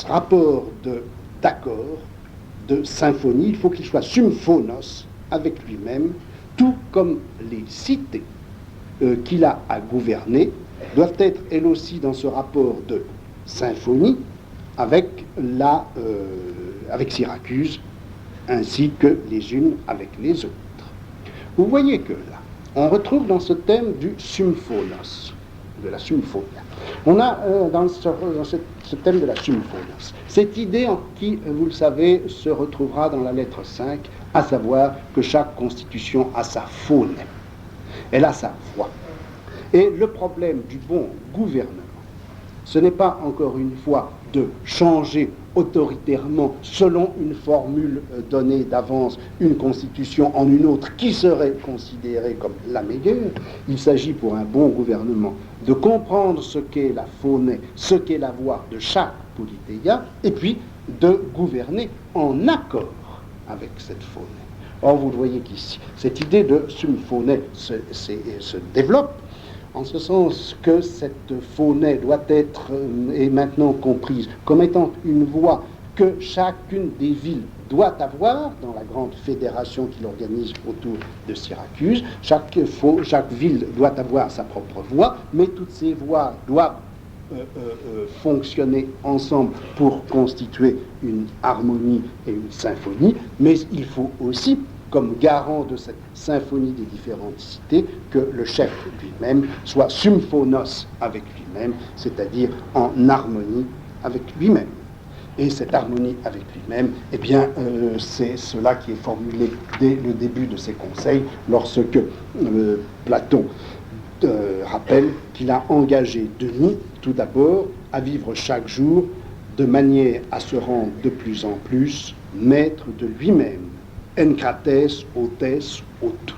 rapport d'accord, de symphonie. Il faut qu'il soit symphonos avec lui-même, tout comme les cités qu'il a à gouverner doivent être elles aussi dans ce rapport de symphonie avec Syracuse, ainsi que les unes avec les autres. Vous voyez que là, on retrouve dans ce thème du symphonos, de la symphonia. On a dans ce thème de la symphonos cette idée qui, vous le savez, se retrouvera dans la lettre 5, à savoir que chaque constitution a sa faune, elle a sa voix. Et le problème du bon gouvernement, ce n'est pas encore une fois de changer autoritairement, selon une formule donnée d'avance, une constitution en une autre qui serait considérée comme la meilleure. Il s'agit pour un bon gouvernement de comprendre ce qu'est la faune, ce qu'est la voix de chaque politeia, et puis de gouverner en accord avec cette faune. Or, vous le voyez qu'ici, cette idée de symphonie se développe, en ce sens que cette faune doit être, est maintenant comprise comme étant une voix que chacune des villes doit avoir dans la grande fédération qu'il organise autour de Syracuse. Chaque ville doit avoir sa propre voix, mais toutes ces voix doivent fonctionner ensemble pour constituer une harmonie et une symphonie, mais il faut aussi comme garant de cette symphonie des différentes cités, que le chef lui-même soit symphonos avec lui-même, c'est-à-dire en harmonie avec lui-même. Et cette harmonie avec lui-même, eh bien, c'est cela qui est formulé dès le début de ses conseils, lorsque Platon rappelle qu'il a engagé Denis, tout d'abord, à vivre chaque jour de manière à se rendre de plus en plus maître de lui-même, enkrates, autes, autou.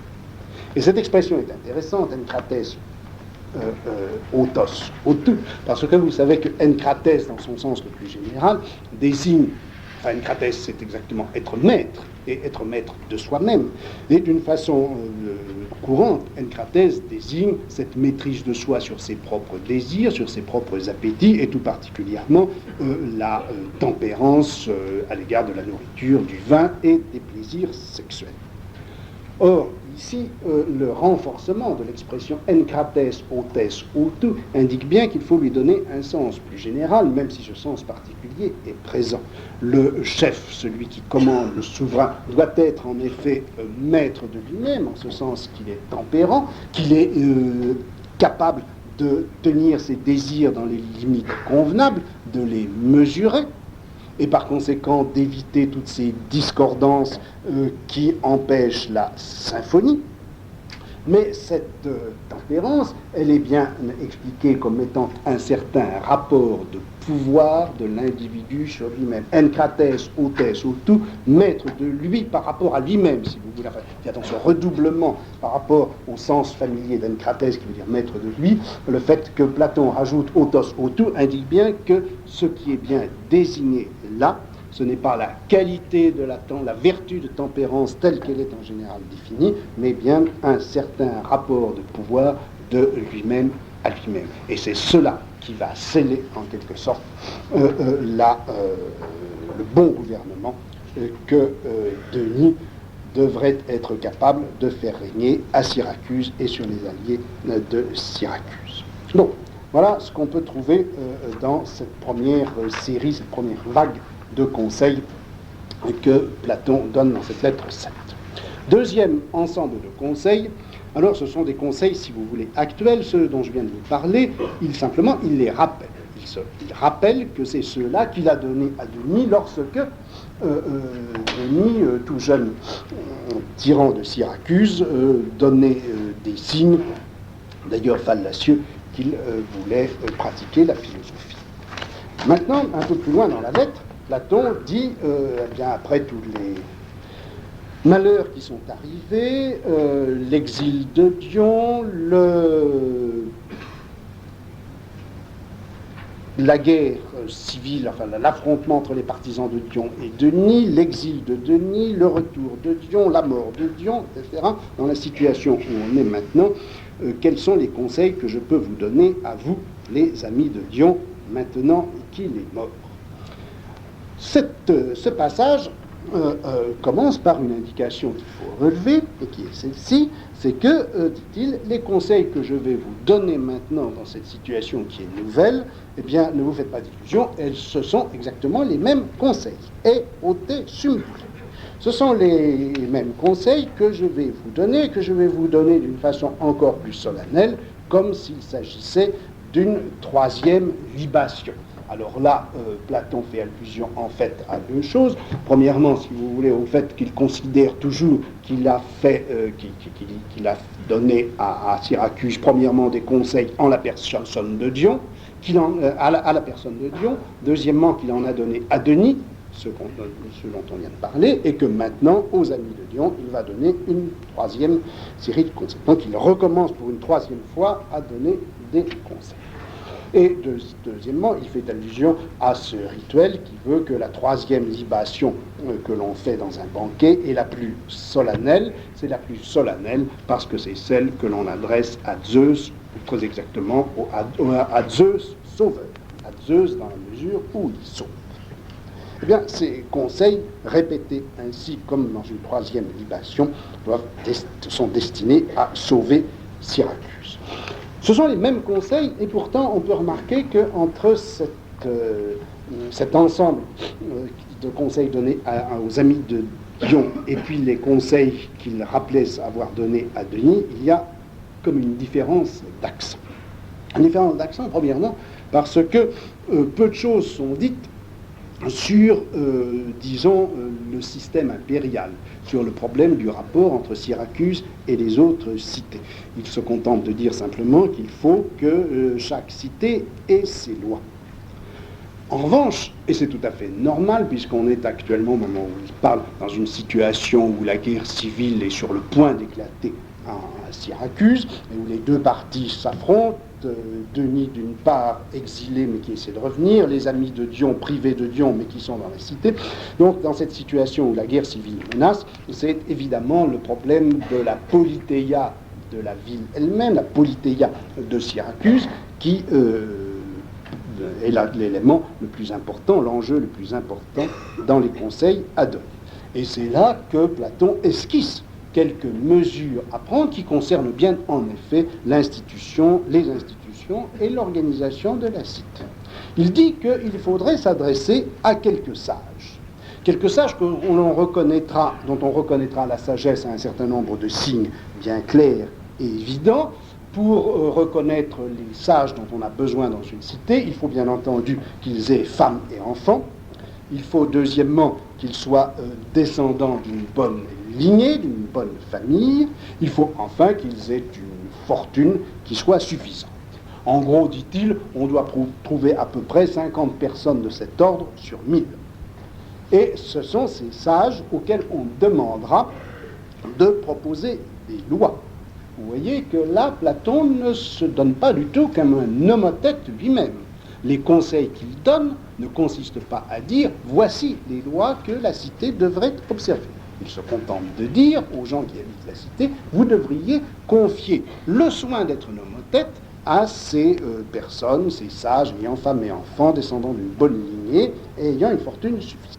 Et cette expression est intéressante, enkrates, autos, autou, parce que vous savez que enkrates, dans son sens le plus général, désigne, enfin enkrates, c'est exactement être maître, et être maître de soi-même. Et d'une façon courante, enkrates désigne cette maîtrise de soi sur ses propres désirs, sur ses propres appétits, et tout particulièrement la tempérance à l'égard de la nourriture, du vin et des plaisirs sexuels. Or, ici, le renforcement de l'expression enkrates, autes, autou indique bien qu'il faut lui donner un sens plus général, même si ce sens particulier est présent. Le chef, celui qui commande, le souverain, doit être en effet maître de lui-même, en ce sens qu'il est tempérant, qu'il est capable de tenir ses désirs dans les limites convenables, de les mesurer, et par conséquent d'éviter toutes ces discordances qui empêchent la symphonie. Mais cette tempérance, elle est bien expliquée comme étant un certain rapport de pouvoir de l'individu sur lui-même. Enkrates, autes, autou, maître de lui par rapport à lui-même, si vous voulez. Enfin, il y a dans ce redoublement par rapport au sens familier d'enkrates, qui veut dire maître de lui, le fait que Platon rajoute autos, autou, indique bien que ce qui est bien désigné là, ce n'est pas la qualité de la vertu de tempérance telle qu'elle est en général définie, mais bien un certain rapport de pouvoir de lui-même à lui-même. Et c'est cela qui va sceller en quelque sorte le bon gouvernement que Denis devrait être capable de faire régner à Syracuse et sur les alliés de Syracuse. Donc, voilà ce qu'on peut trouver dans cette première série, cette première vague de conseils que Platon donne dans cette lettre 7. Deuxième ensemble de conseils, alors ce sont des conseils, si vous voulez, actuels, ceux dont je viens de vous parler, il les rappelle. Il rappelle que c'est ceux-là qu'il a donnés à Denis lorsque Denis, tout jeune tyran de Syracuse, donnait des signes, d'ailleurs fallacieux, qu'il voulait pratiquer la philosophie. Maintenant, un peu plus loin dans la lettre, Platon dit, eh bien, après tous les malheurs qui sont arrivés, l'exil de Dion, la guerre civile, enfin l'affrontement entre les partisans de Dion et Denis, l'exil de Denis, le retour de Dion, la mort de Dion, etc. Dans la situation où on est maintenant, quels sont les conseils que je peux vous donner à vous, les amis de Dion, maintenant qu'il est mort? Ce passage commence par une indication qu'il faut relever, et qui est celle-ci, c'est que, dit-il, les conseils que je vais vous donner maintenant dans cette situation qui est nouvelle, eh bien, ne vous faites pas d'illusions, ce sont exactement les mêmes conseils. Et aute sum. Ce sont les mêmes conseils que je vais vous donner d'une façon encore plus solennelle, comme s'il s'agissait d'une troisième libation. Alors là, Platon fait allusion en fait à deux choses. Premièrement, si vous voulez, au fait qu'il considère toujours qu'il a donné à Syracuse, premièrement, des conseils en la personne de Dion, à la personne de Dion. Deuxièmement, qu'il en a donné à Denis, ce dont on vient de parler, et que maintenant, aux amis de Dion, il va donner une troisième série de conseils. Donc il recommence pour une troisième fois à donner des conseils. Et deuxièmement, il fait allusion à ce rituel qui veut que la troisième libation que l'on fait dans un banquet est la plus solennelle. C'est la plus solennelle parce que c'est celle que l'on adresse à Zeus, ou très exactement à Zeus sauveur, à Zeus dans la mesure où il sauve. Eh bien, ces conseils, répétés ainsi comme dans une troisième libation, sont destinés à sauver Syracuse. Ce sont les mêmes conseils, et pourtant on peut remarquer qu'entre cet ensemble de conseils donnés aux amis Dion et puis les conseils qu'il rappelait avoir donnés à Denis, il y a comme une différence d'accent. Une différence d'accent, premièrement, parce que peu de choses sont dites sur, disons, le système impérial, sur le problème du rapport entre Syracuse et les autres cités. Il se contente de dire simplement qu'il faut que chaque cité ait ses lois. En revanche, et c'est tout à fait normal, puisqu'on est actuellement, au moment où il parle, dans une situation où la guerre civile est sur le point d'éclater à Syracuse, et où les deux parties s'affrontent, Denis d'une part exilé mais qui essaie de revenir, les amis de Dion privés de Dion mais qui sont dans la cité. Donc dans cette situation où la guerre civile menace, c'est évidemment le problème de la politéia de la ville elle-même, la politéia de Syracuse, qui est l'élément le plus important, l'enjeu le plus important dans les conseils à donner. Et c'est là que Platon esquisse quelques mesures à prendre qui concernent bien en effet l'institution, les institutions et l'organisation de la cité. Il dit qu'il faudrait s'adresser à quelques sages dont on reconnaîtra la sagesse à un certain nombre de signes bien clairs et évidents. Pour reconnaître les sages dont on a besoin dans une cité, il faut bien entendu qu'ils aient femmes et enfants. Il faut deuxièmement qu'ils soient descendants d'une bonne lignée, d'une bonne famille. Il faut enfin qu'ils aient une fortune qui soit suffisante. En gros, dit-il, on doit trouver à peu près 50 personnes de cet ordre sur 1000. Et ce sont ces sages auxquels on demandera de proposer des lois. Vous voyez que là, Platon ne se donne pas du tout comme un nomothète lui-même. Les conseils qu'il donne ne consistent pas à dire « voici les lois que la cité devrait observer ». Il se contente de dire aux gens qui habitent la cité « vous devriez confier le soin d'être nomothète à ces personnes, ces sages, ayant femmes et enfants, descendant d'une bonne lignée et ayant une fortune suffisante ».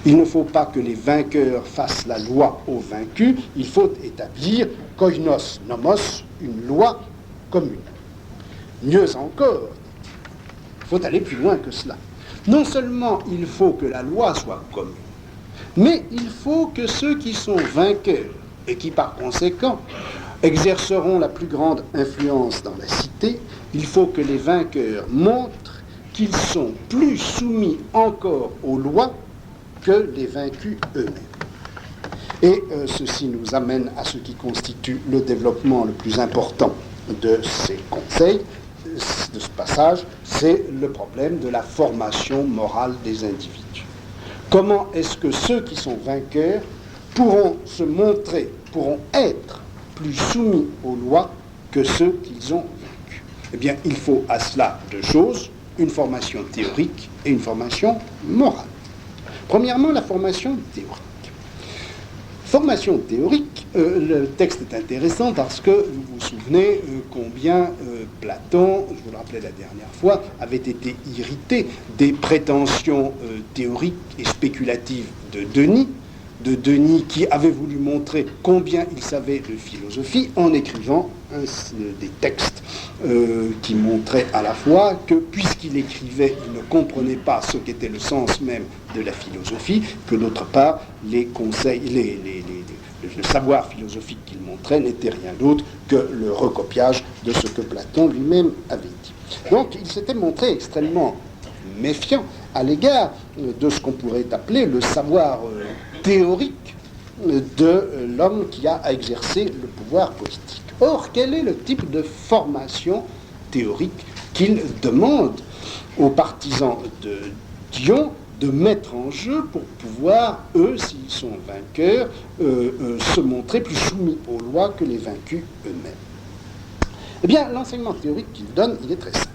Il ne faut pas que les vainqueurs fassent la loi aux vaincus, il faut établir koinos nomos, une loi commune. Mieux encore, il faut aller plus loin que cela. Non seulement il faut que la loi soit commune, mais il faut que ceux qui sont vainqueurs et qui par conséquent exerceront la plus grande influence dans la cité, il faut que les vainqueurs montrent qu'ils sont plus soumis encore aux lois que les vaincus eux-mêmes. Et ceci nous amène à ce qui constitue le développement le plus important de ces conseils, de ce passage, c'est le problème de la formation morale des individus. Comment est-ce que ceux qui sont vainqueurs pourront se montrer, pourront être plus soumis aux lois que ceux qu'ils ont vaincus? Eh bien, il faut à cela deux choses, une formation théorique et une formation morale. Premièrement, la formation théorique. Formation théorique, le texte est intéressant parce que vous vous souvenez combien Platon, je vous le rappelais la dernière fois, avait été irrité des prétentions théoriques et spéculatives de Denis qui avait voulu montrer combien il savait de philosophie en écrivant des textes qui montraient à la fois que, puisqu'il écrivait, il ne comprenait pas ce qu'était le sens même de la philosophie, que d'autre part, les conseils, le savoir philosophique qu'il montrait n'était rien d'autre que le recopiage de ce que Platon lui-même avait dit. Donc, il s'était montré extrêmement méfiant à l'égard de ce qu'on pourrait appeler le savoir théorique de l'homme qui a à exercer le pouvoir politique. Or, quel est le type de formation théorique qu'il demande aux partisans de Dion de mettre en jeu pour pouvoir, eux, s'ils sont vainqueurs, se montrer plus soumis aux lois que les vaincus eux-mêmes? Eh bien, l'enseignement théorique qu'il donne, il est très simple.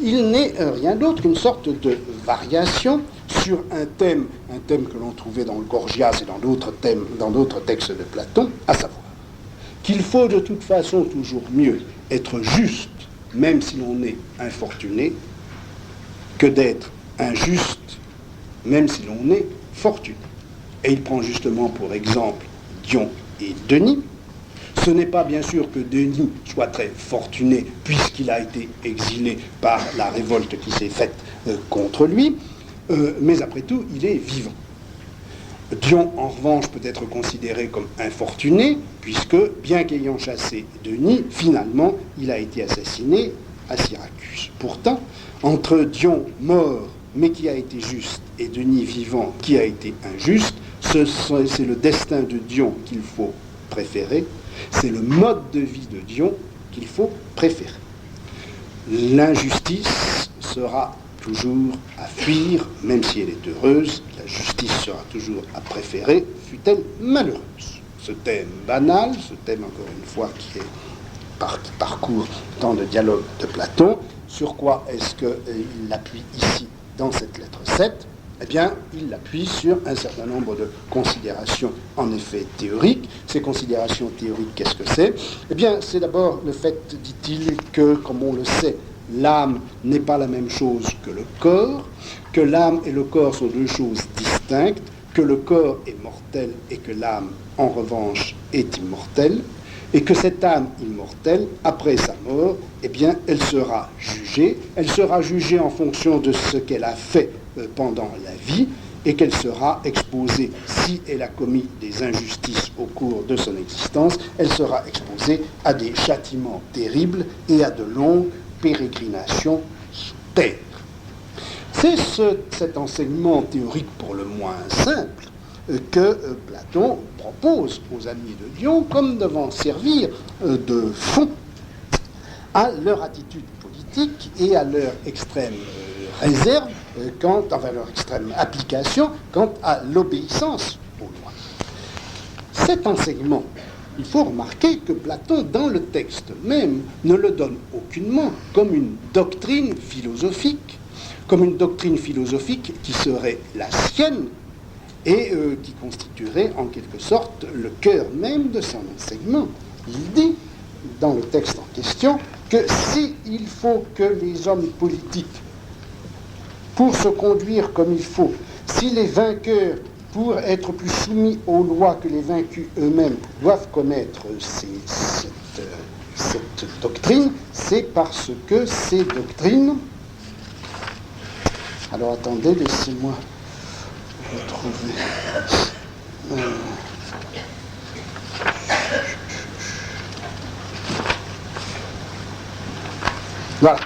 Il n'est rien d'autre qu'une sorte de variation sur un thème que l'on trouvait dans le Gorgias et dans d'autres textes de Platon, à savoir qu'il faut de toute façon toujours mieux être juste, même si l'on est infortuné, que d'être injuste, même si l'on est fortuné. Et il prend justement pour exemple Dion et Denis. Ce n'est pas bien sûr que Denis soit très fortuné puisqu'il a été exilé par la révolte qui s'est faite contre lui, mais après tout, il est vivant. Dion, en revanche, peut être considéré comme infortuné, puisque, bien qu'ayant chassé Denis, finalement, il a été assassiné à Syracuse. Pourtant, entre Dion mort, mais qui a été juste, et Denis vivant, qui a été injuste, c'est le destin de Dion qu'il faut préférer, c'est le mode de vie de Dion qu'il faut préférer. L'injustice sera toujours à fuir, même si elle est heureuse, la justice sera toujours à préférer, fût-elle malheureuse. Ce thème banal, ce thème encore une fois qui parcourt tant de dialogues de Platon, sur quoi est-ce qu'il l'appuie ici dans cette lettre 7 ? Eh bien, il l'appuie sur un certain nombre de considérations en effet théoriques. Ces considérations théoriques, qu'est-ce que c'est ? Eh bien, c'est d'abord le fait, dit-il, que, comme on le sait, l'âme n'est pas la même chose que le corps, que l'âme et le corps sont deux choses distinctes, que le corps est mortel et que l'âme, en revanche, est immortelle, et que cette âme immortelle, après sa mort, eh bien, elle sera jugée en fonction de ce qu'elle a fait pendant la vie, et qu'elle sera exposée, si elle a commis des injustices au cours de son existence, elle sera exposée à des châtiments terribles et à de longues pérégrinations sous terre. C'est cet enseignement théorique pour le moins simple que Platon propose aux amis de Dion comme devant servir de fond à leur attitude politique et à leur extrême réserve, leur extrême application quant à l'obéissance aux lois. Cet enseignement, il faut remarquer que Platon, dans le texte même, ne le donne aucunement comme une doctrine philosophique qui serait la sienne et qui constituerait en quelque sorte le cœur même de son enseignement. Il dit, dans le texte en question, que s'il faut que les hommes politiques, pour se conduire comme il faut, si les vainqueurs, pour être plus soumis aux lois que les vaincus eux-mêmes, doivent connaître cette doctrine, c'est parce que ces doctrines... Alors attendez, laissez-moi retrouver... Voilà.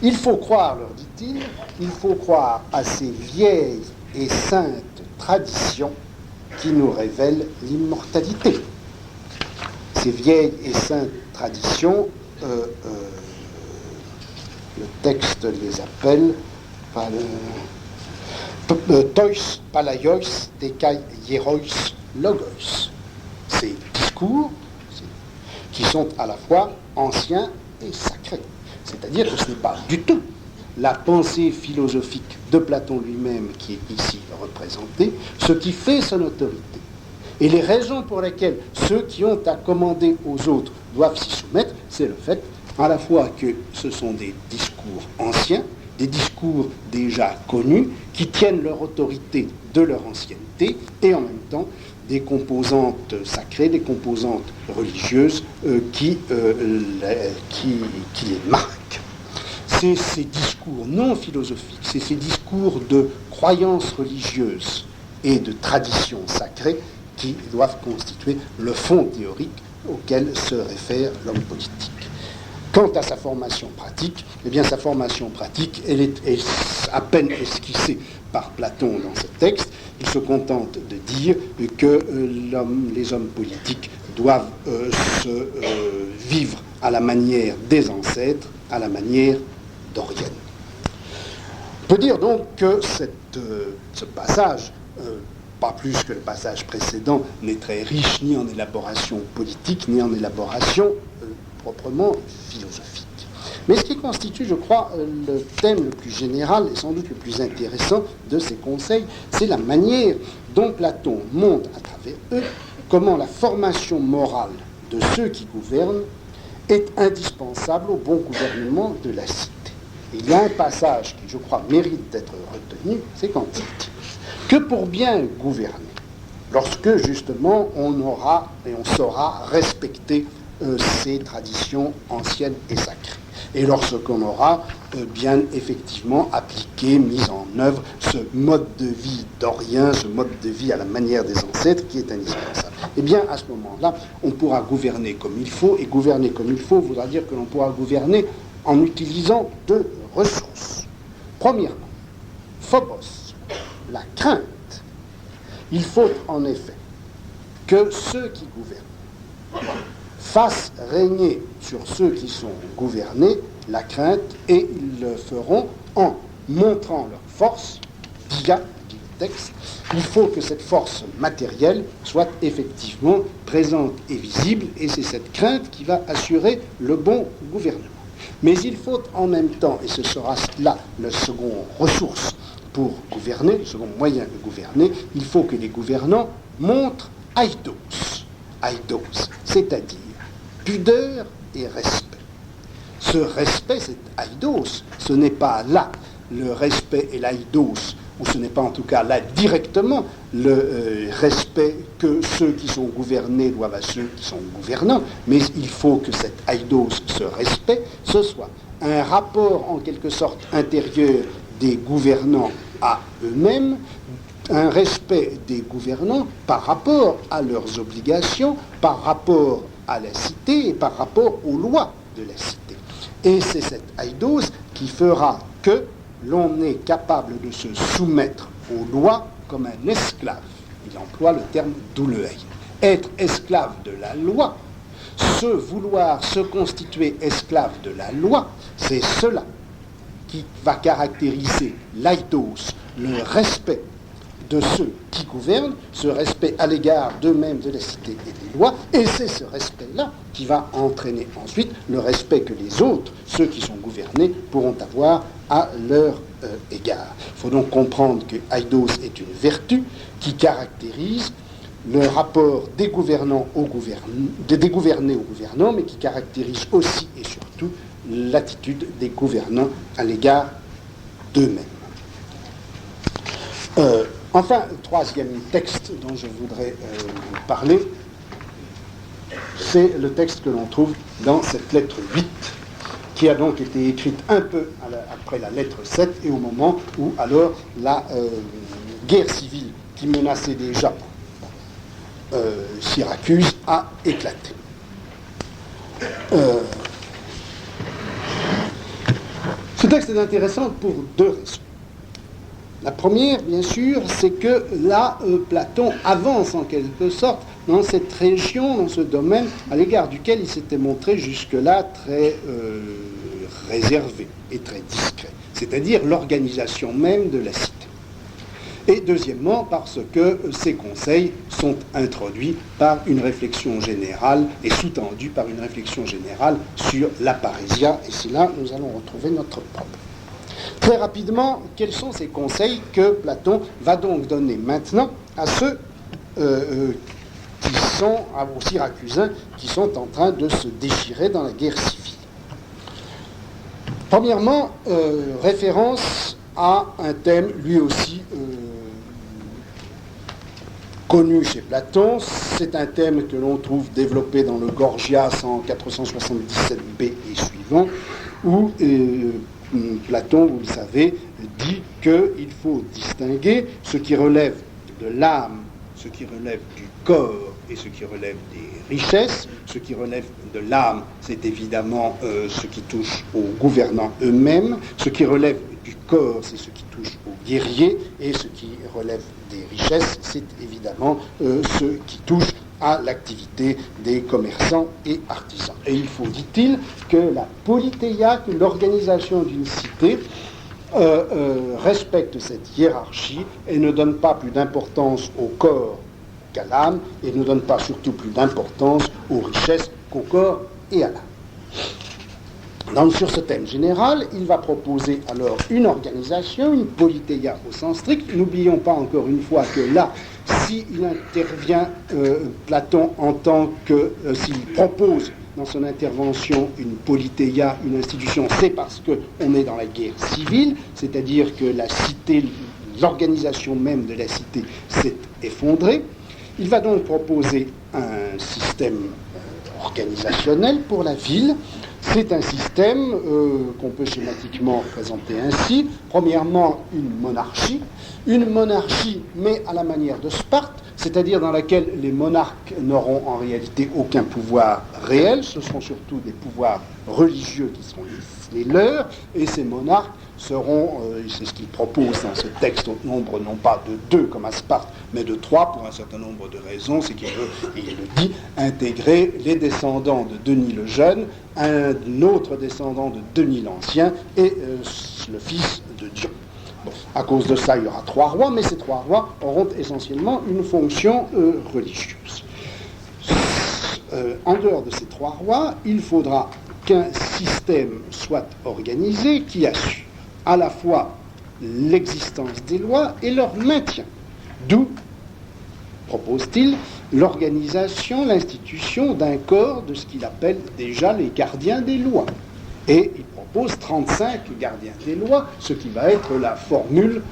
Il faut croire, leur dit-il, il faut croire à ces vieilles et saintes traditions qui nous révèlent l'immortalité. Ces vieilles et saintes traditions, le texte les appelle tois palaios dekai hierois logos. Ces discours qui sont à la fois anciens et sacrés. C'est-à-dire que ce n'est pas du tout la pensée philosophique de Platon lui-même qui est ici représentée, ce qui fait son autorité. Et les raisons pour lesquelles ceux qui ont à commander aux autres doivent s'y soumettre, c'est le fait à la fois que ce sont des discours anciens, des discours déjà connus, qui tiennent leur autorité de leur ancienneté, et en même temps des composantes sacrées, des composantes religieuses qui les marquent. C'est ces discours non philosophiques, c'est ces discours de croyances religieuses et de traditions sacrées qui doivent constituer le fond théorique auquel se réfère l'homme politique. Quant à sa formation pratique, eh bien sa formation pratique, elle est à peine esquissée par Platon dans ce texte. Il se contente de dire que les hommes politiques doivent vivre à la manière des ancêtres, à la manière dorienne. On peut dire donc que ce passage, pas plus que le passage précédent, n'est très riche ni en élaboration politique, ni en élaboration proprement philosophique. Mais ce qui constitue, je crois, le thème le plus général et sans doute le plus intéressant de ces conseils, c'est la manière dont Platon montre à travers eux comment la formation morale de ceux qui gouvernent est indispensable au bon gouvernement de la cité. Et il y a un passage qui, je crois, mérite d'être retenu, c'est quand il dit que pour bien gouverner, lorsque justement on aura et on saura respecter ces traditions anciennes et sacrées. Et lorsqu'on aura bien effectivement appliqué, mis en œuvre ce mode de vie dorien, ce mode de vie à la manière des ancêtres qui est indispensable. Eh bien, à ce moment-là, on pourra gouverner comme il faut, et gouverner comme il faut voudra dire que l'on pourra gouverner en utilisant deux ressources. Premièrement, phobos, la crainte. Il faut en effet que ceux qui gouvernent fassent régner sur ceux qui sont gouvernés la crainte, et ils le feront en montrant leur force, dia, dit le texte. Il faut que cette force matérielle soit effectivement présente et visible, et c'est cette crainte qui va assurer le bon gouvernement. Mais il faut en même temps, et ce sera là le second ressource pour gouverner, le second moyen de gouverner, il faut que les gouvernants montrent aidos, c'est-à-dire pudeur et respect. Ce respect, c'est aidos, ce n'est pas là le respect et l'aidos, ou ce n'est pas en tout cas là directement le respect que ceux qui sont gouvernés doivent à ceux qui sont gouvernants, mais il faut que cet aidos, ce respect, ce soit un rapport en quelque sorte intérieur des gouvernants à eux-mêmes, un respect des gouvernants par rapport à leurs obligations, par rapport à la cité et par rapport aux lois de la cité. Et c'est cet aidos qui fera que l'on est capable de se soumettre aux lois comme un esclave. Il emploie le terme douleuil. Être esclave de la loi, vouloir se constituer esclave de la loi, c'est cela qui va caractériser l'aidos, le respect de ceux qui gouvernent, ce respect à l'égard d'eux-mêmes, de la cité et des lois, et c'est ce respect-là qui va entraîner ensuite le respect que les autres, ceux qui sont gouvernés, pourront avoir à leur égard. Il faut donc comprendre que aidos est une vertu qui caractérise le rapport des gouvernants des dégouvernés aux gouvernants, mais qui caractérise aussi et surtout l'attitude des gouvernants à l'égard d'eux-mêmes. Enfin, le troisième texte dont je voudrais vous parler, c'est le texte que l'on trouve dans cette lettre 8, qui a donc été écrite un peu après la lettre 7, et au moment où alors la guerre civile qui menaçait déjà Syracuse a éclaté. Ce texte est intéressant pour deux raisons. La première, bien sûr, c'est que là, Platon avance en quelque sorte dans cette région, dans ce domaine, à l'égard duquel il s'était montré jusque-là très réservé et très discret, c'est-à-dire l'organisation même de la cité. Et deuxièmement, parce que ces conseils sont introduits par une réflexion générale et sous-tendus par une réflexion générale sur la parésia, et c'est là que nous allons retrouver notre propre. Très rapidement, quels sont ces conseils que Platon va donc donner maintenant à ceux qui sont, aux Syracusains, qui sont en train de se déchirer dans la guerre civile? Premièrement, référence à un thème lui aussi connu chez Platon. C'est un thème que l'on trouve développé dans le Gorgias en 477b et suivant, où Platon, vous le savez, dit qu'il faut distinguer ce qui relève de l'âme, ce qui relève du corps et ce qui relève des richesses. Ce qui relève de l'âme, c'est évidemment ce qui touche aux gouvernants eux-mêmes. Ce qui relève du corps, c'est ce qui touche aux guerriers. Et ce qui relève des richesses, c'est évidemment ce qui touche à l'activité des commerçants et artisans. Et il faut, dit-il, que la politeia, que l'organisation d'une cité, respecte cette hiérarchie et ne donne pas plus d'importance au corps qu'à l'âme, et ne donne pas surtout plus d'importance aux richesses qu'au corps et à l'âme. Donc, sur ce thème général, il va proposer alors une organisation, une politeia au sens strict. N'oublions pas encore une fois que là, s'il intervient, Platon, en tant que, s'il propose dans son intervention une politeia, une institution, c'est parce qu'on est dans la guerre civile, c'est-à-dire que la cité, l'organisation même de la cité s'est effondrée. Il va donc proposer un système organisationnel pour la ville. C'est un système qu'on peut schématiquement présenter ainsi. Premièrement, une monarchie, mais à la manière de Sparte, c'est-à-dire dans laquelle les monarques n'auront en réalité aucun pouvoir réel, ce sont surtout des pouvoirs religieux qui seront les leurs, et ces monarques seront, c'est ce qu'il propose dans ce texte, au nombre non pas de 2 comme à Sparte, mais de 3 pour un certain nombre de raisons, c'est qu'il veut, et il le dit, intégrer les descendants de Denis le Jeune, un autre descendant de Denis l'Ancien et le fils de Dion. Bon, à cause de ça, il y aura 3 rois, mais ces 3 rois auront essentiellement une fonction religieuse. En dehors de ces 3 rois, il faudra qu'un système soit organisé qui assure à la fois l'existence des lois et leur maintien. D'où, propose-t-il, l'organisation, l'institution d'un corps de ce qu'il appelle déjà les gardiens des lois. Et il propose 35 gardiens des lois, ce qui va être la formule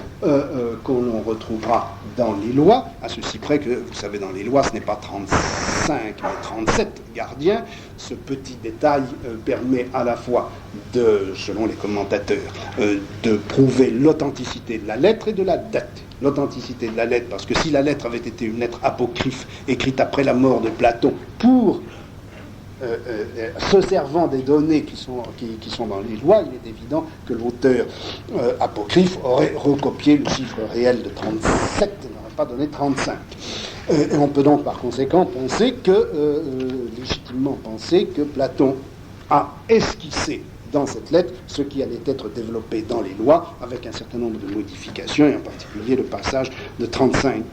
qu'on retrouvera dans les lois, à ceci près que, vous savez, dans les lois, ce n'est pas 35, mais 37 gardiens. Ce petit détail permet à la fois, selon les commentateurs, de prouver l'authenticité de la lettre et de la date. L'authenticité de la lettre, parce que si la lettre avait été une lettre apocryphe, écrite après la mort de Platon, pour se servant des données qui sont dans les lois, il est évident que l'auteur apocryphe aurait recopié le chiffre réel de 37 et n'aurait pas donné 35. Et on peut donc par conséquent légitimement penser que Platon a esquissé dans cette lettre ce qui allait être développé dans les lois avec un certain nombre de modifications, et en particulier le passage de 35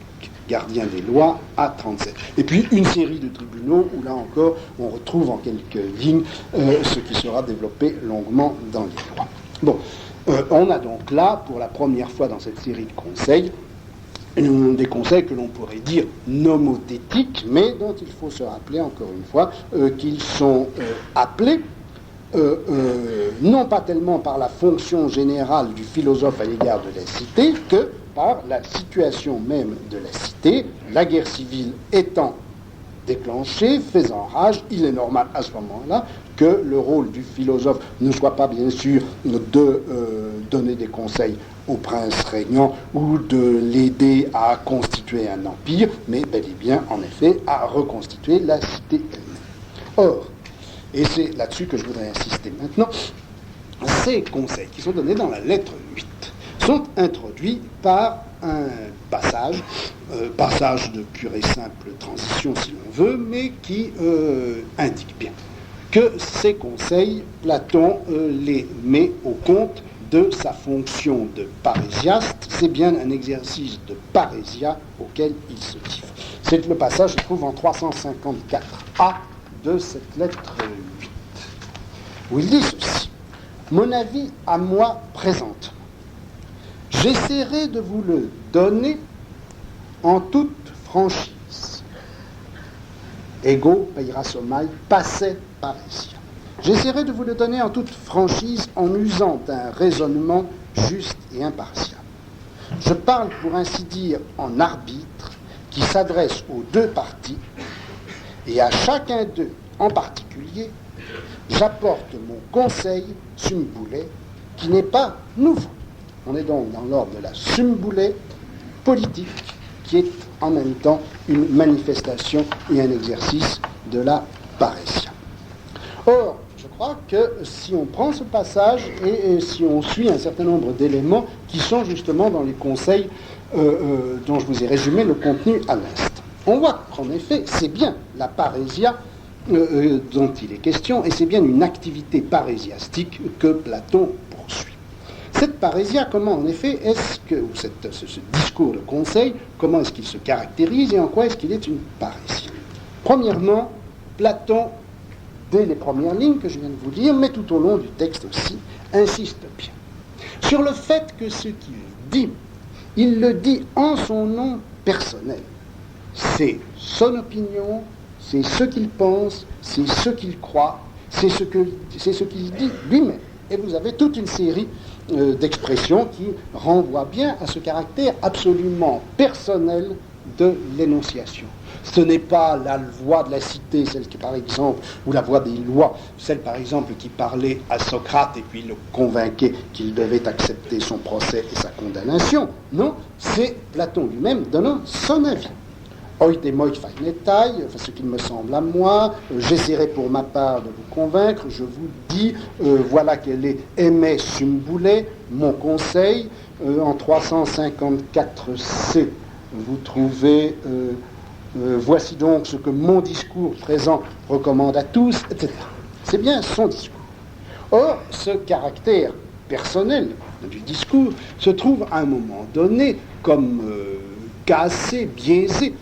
gardiens des lois à 37. Et puis une série de tribunaux où là encore on retrouve en quelques lignes ce qui sera développé longuement dans les lois. Bon, on a donc là, pour la première fois dans cette série de conseils, des conseils que l'on pourrait dire nomothétiques, mais dont il faut se rappeler encore une fois qu'ils sont appelés non pas tellement par la fonction générale du philosophe à l'égard de la cité que par la situation même de la cité, la guerre civile étant déclenchée, faisant rage, il est normal à ce moment-là que le rôle du philosophe ne soit pas bien sûr de donner des conseils au prince régnant ou de l'aider à constituer un empire, mais bel et bien en effet à reconstituer la cité elle-même. Or, et c'est là-dessus que je voudrais insister maintenant, ces conseils qui sont donnés dans la lettre 8 sont introduits par un passage de pure et simple transition si l'on veut, mais qui indique bien que ces conseils, Platon les met au compte de sa fonction de parésiaste. C'est bien un exercice de parésia auquel il se livre. C'est le passage, je trouve, en 354a de cette lettre 8, où il dit ceci: « Mon avis à moi présente, j'essaierai de vous le donner en toute franchise. Ego peirasomai passe parésia. J'essaierai de vous le donner en toute franchise en usant d'un raisonnement juste et impartial. Je parle pour ainsi dire en arbitre qui s'adresse aux 2 parties, et à chacun d'eux en particulier, j'apporte mon conseil sumboulé qui n'est pas nouveau. » On est donc dans l'ordre de la sumboulé politique, qui est en même temps une manifestation et un exercice de la parésia. Or, je crois que si on prend ce passage et si on suit un certain nombre d'éléments qui sont justement dans les conseils dont je vous ai résumé le contenu à l'instant, on voit qu'en effet, c'est bien la parésia dont il est question, et c'est bien une activité parésiastique que Platon poursuit. Cette parésia, comment en effet est-ce que, ou ce discours de conseil, comment est-ce qu'il se caractérise et en quoi est-ce qu'il est une parésia? Premièrement, Platon, dès les premières lignes que je viens de vous lire, mais tout au long du texte aussi, insiste bien sur le fait que ce qu'il dit, il le dit en son nom personnel. C'est son opinion, c'est ce qu'il pense, c'est ce qu'il croit, c'est ce qu'il dit lui-même. Et vous avez toute une série d'expressions qui renvoient bien à ce caractère absolument personnel de l'énonciation. Ce n'est pas la voix de la cité, celle qui, par exemple, ou la voix des lois, celle, par exemple, qui parlait à Socrate et puis le convainquait qu'il devait accepter son procès et sa condamnation. Non, c'est Platon lui-même donnant son avis. Oite moi fainetai, ce qu'il me semble à moi, j'essaierai pour ma part de vous convaincre, je vous dis, voilà quel est aimé sumbule, mon conseil, en 354c, vous trouvez, voici donc ce que mon discours présent recommande à tous, etc. C'est bien son discours. Or, ce caractère personnel du discours se trouve à un moment donné comme cassé, biaisé,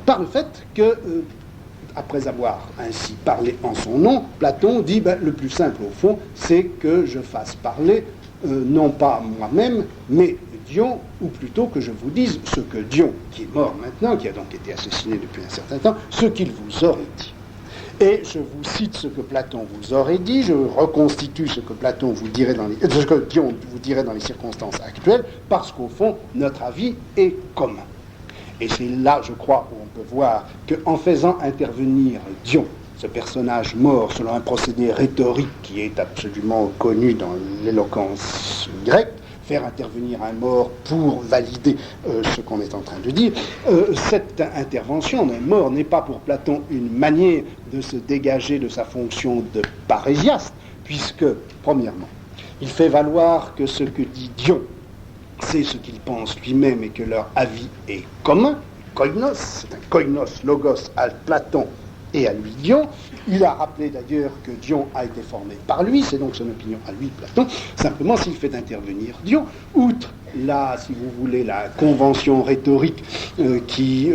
par le fait que, après avoir ainsi parlé en son nom, Platon dit le plus simple au fond, c'est que je fasse parler non pas moi-même, mais Dion, ou plutôt que je vous dise ce que Dion, qui est mort maintenant, qui a donc été assassiné depuis un certain temps, ce qu'il vous aurait dit. Et je vous cite ce que Platon vous aurait dit, je reconstitue ce que Platon vous dirait ce que Dion vous dirait dans les circonstances actuelles, parce qu'au fond, notre avis est commun. Et c'est là, je crois, où on peut voir qu'en faisant intervenir Dion, ce personnage mort selon un procédé rhétorique qui est absolument connu dans l'éloquence grecque, faire intervenir un mort pour valider ce qu'on est en train de dire, cette intervention d'un mort n'est pas pour Platon une manière de se dégager de sa fonction de parésiaste, puisque, premièrement, il fait valoir que ce que dit Dion, c'est ce qu'il pense lui-même et que leur avis est commun. Koinos, c'est un koinos logos à Platon et à lui Dion. Il a rappelé d'ailleurs que Dion a été formé par lui, c'est donc son opinion à lui, Platon. Simplement, s'il fait intervenir Dion, outre si vous voulez, la convention rhétorique qui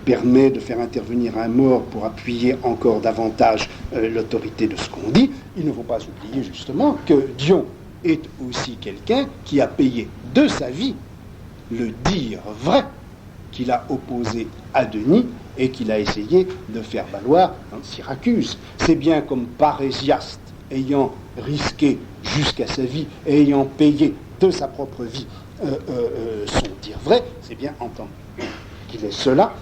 permet de faire intervenir un mort pour appuyer encore davantage l'autorité de ce qu'on dit, il ne faut pas oublier justement que Dion est aussi quelqu'un qui a payé de sa vie le dire vrai qu'il a opposé à Denis et qu'il a essayé de faire valoir dans Syracuse. C'est bien comme parésiaste, ayant risqué jusqu'à sa vie et ayant payé de sa propre vie son dire vrai, c'est bien en tant qu'il est cela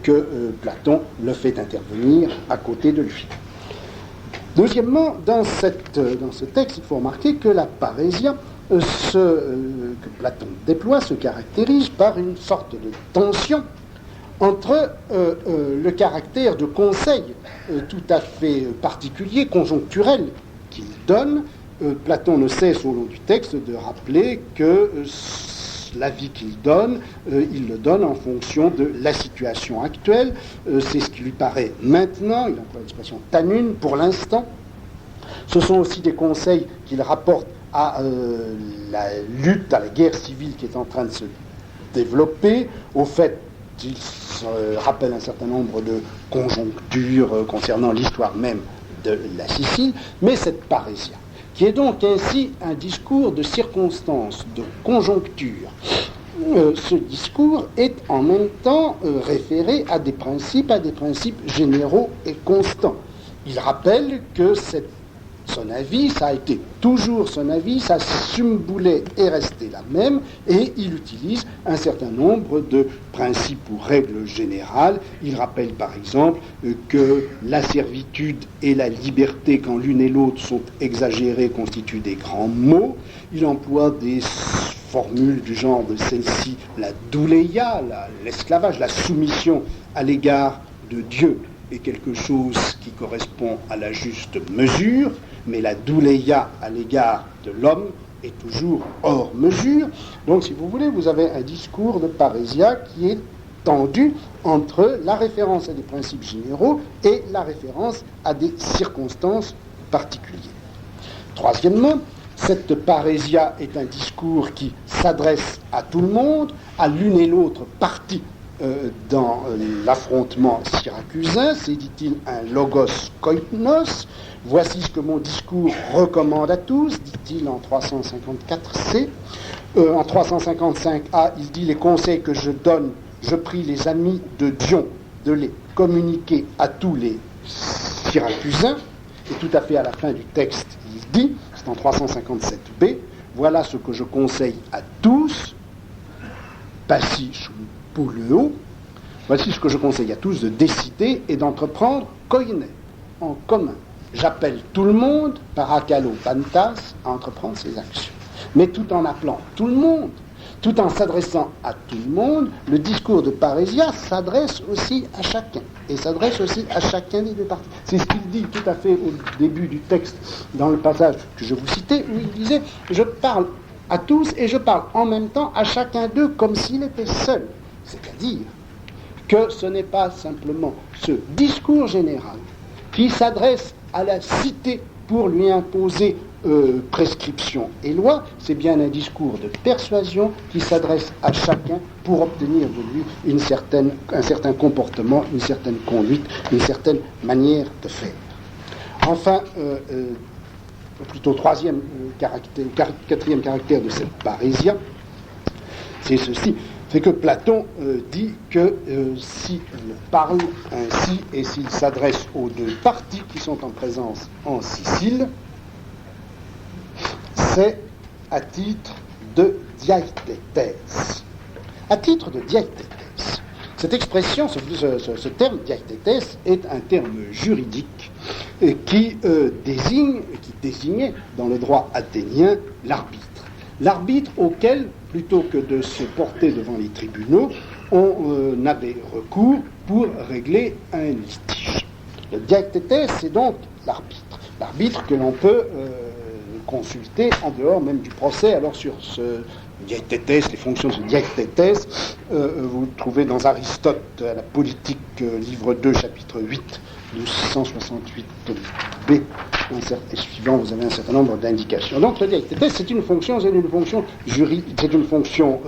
que Platon le fait intervenir à côté de lui. Deuxièmement, dans ce texte, il faut remarquer que la parésia que Platon déploie se caractérise par une sorte de tension entre le caractère de conseil tout à fait particulier, conjoncturel qu'il donne. Platon ne cesse au long du texte de rappeler que l'avis qu'il donne, il le donne en fonction de la situation actuelle. C'est ce qui lui paraît maintenant, il emploie l'expression tanune, pour l'instant. Ce sont aussi des conseils qu'il rapporte à la lutte, à la guerre civile qui est en train de se développer, au fait qu'il rappelle un certain nombre de conjonctures concernant l'histoire même de la Sicile, mais cette parésia, qui est donc ainsi un discours de circonstance, de conjoncture. Ce discours est en même temps référé à des principes généraux et constants. Il rappelle que son avis, ça a été toujours son avis, sa sumbule est restée la même, et il utilise un certain nombre de principes ou règles générales. Il rappelle par exemple que la servitude et la liberté, quand l'une et l'autre sont exagérées, constituent des grands maux. Il emploie des formules du genre de celle-ci, la douleia, l'esclavage, la soumission à l'égard de Dieu est quelque chose qui correspond à la juste mesure, mais la douleia à l'égard de l'homme est toujours hors mesure. Donc, si vous voulez, vous avez un discours de parésia qui est tendu entre la référence à des principes généraux et la référence à des circonstances particulières. Troisièmement, cette parésia est un discours qui s'adresse à tout le monde, à l'une et l'autre partie dans l'affrontement syracusain. C'est, dit-il, un logos koinos. Voici ce que mon discours recommande à tous, dit-il en 354c. En 355a, il dit: les conseils que je donne, je prie les amis de Dion de les communiquer à tous les syracusains. Et tout à fait à la fin du texte, il dit, c'est en 357b, voilà ce que je conseille à tous, passi sum puleo. Voici ce que je conseille à tous de décider et d'entreprendre koine, en commun. J'appelle tout le monde, parakalo pantas, à entreprendre ces actions. Mais tout en appelant tout le monde, tout en s'adressant à tout le monde, le discours de Parésia s'adresse aussi à chacun, et s'adresse aussi à chacun des deux parties. C'est ce qu'il dit tout à fait au début du texte, dans le passage que je vous citais, où il disait « Je parle à tous et je parle en même temps à chacun d'eux comme s'il était seul ». C'est-à-dire que ce n'est pas simplement ce discours général qui s'adresse à la cité pour lui imposer prescriptions et lois, c'est bien un discours de persuasion qui s'adresse à chacun pour obtenir de lui un certain comportement, une certaine conduite, une certaine manière de faire. Enfin, plutôt quatrième caractère de cette parésia, c'est ceci, c'est que Platon dit que s'il parle ainsi et s'il s'adresse aux deux parties qui sont en présence en Sicile, c'est à titre de diaithètes. À titre de diaithètes. Cette expression, ce terme diaithètes est un terme juridique qui désignait dans le droit athénien l'arbitre. L'arbitre auquel, plutôt que de se porter devant les tribunaux, on avait recours pour régler un litige. Le diaithètes, c'est donc l'arbitre. L'arbitre que l'on peut consulter en dehors même du procès. Alors sur ce diaithètes, les fonctions de ce diaithètes, vous trouvez dans Aristote, à la Politique, livre 2, chapitre 8, 1268b, et suivant, vous avez un certain nombre d'indications. Donc le diaithètes, c'est une fonction juridique, c'est une fonction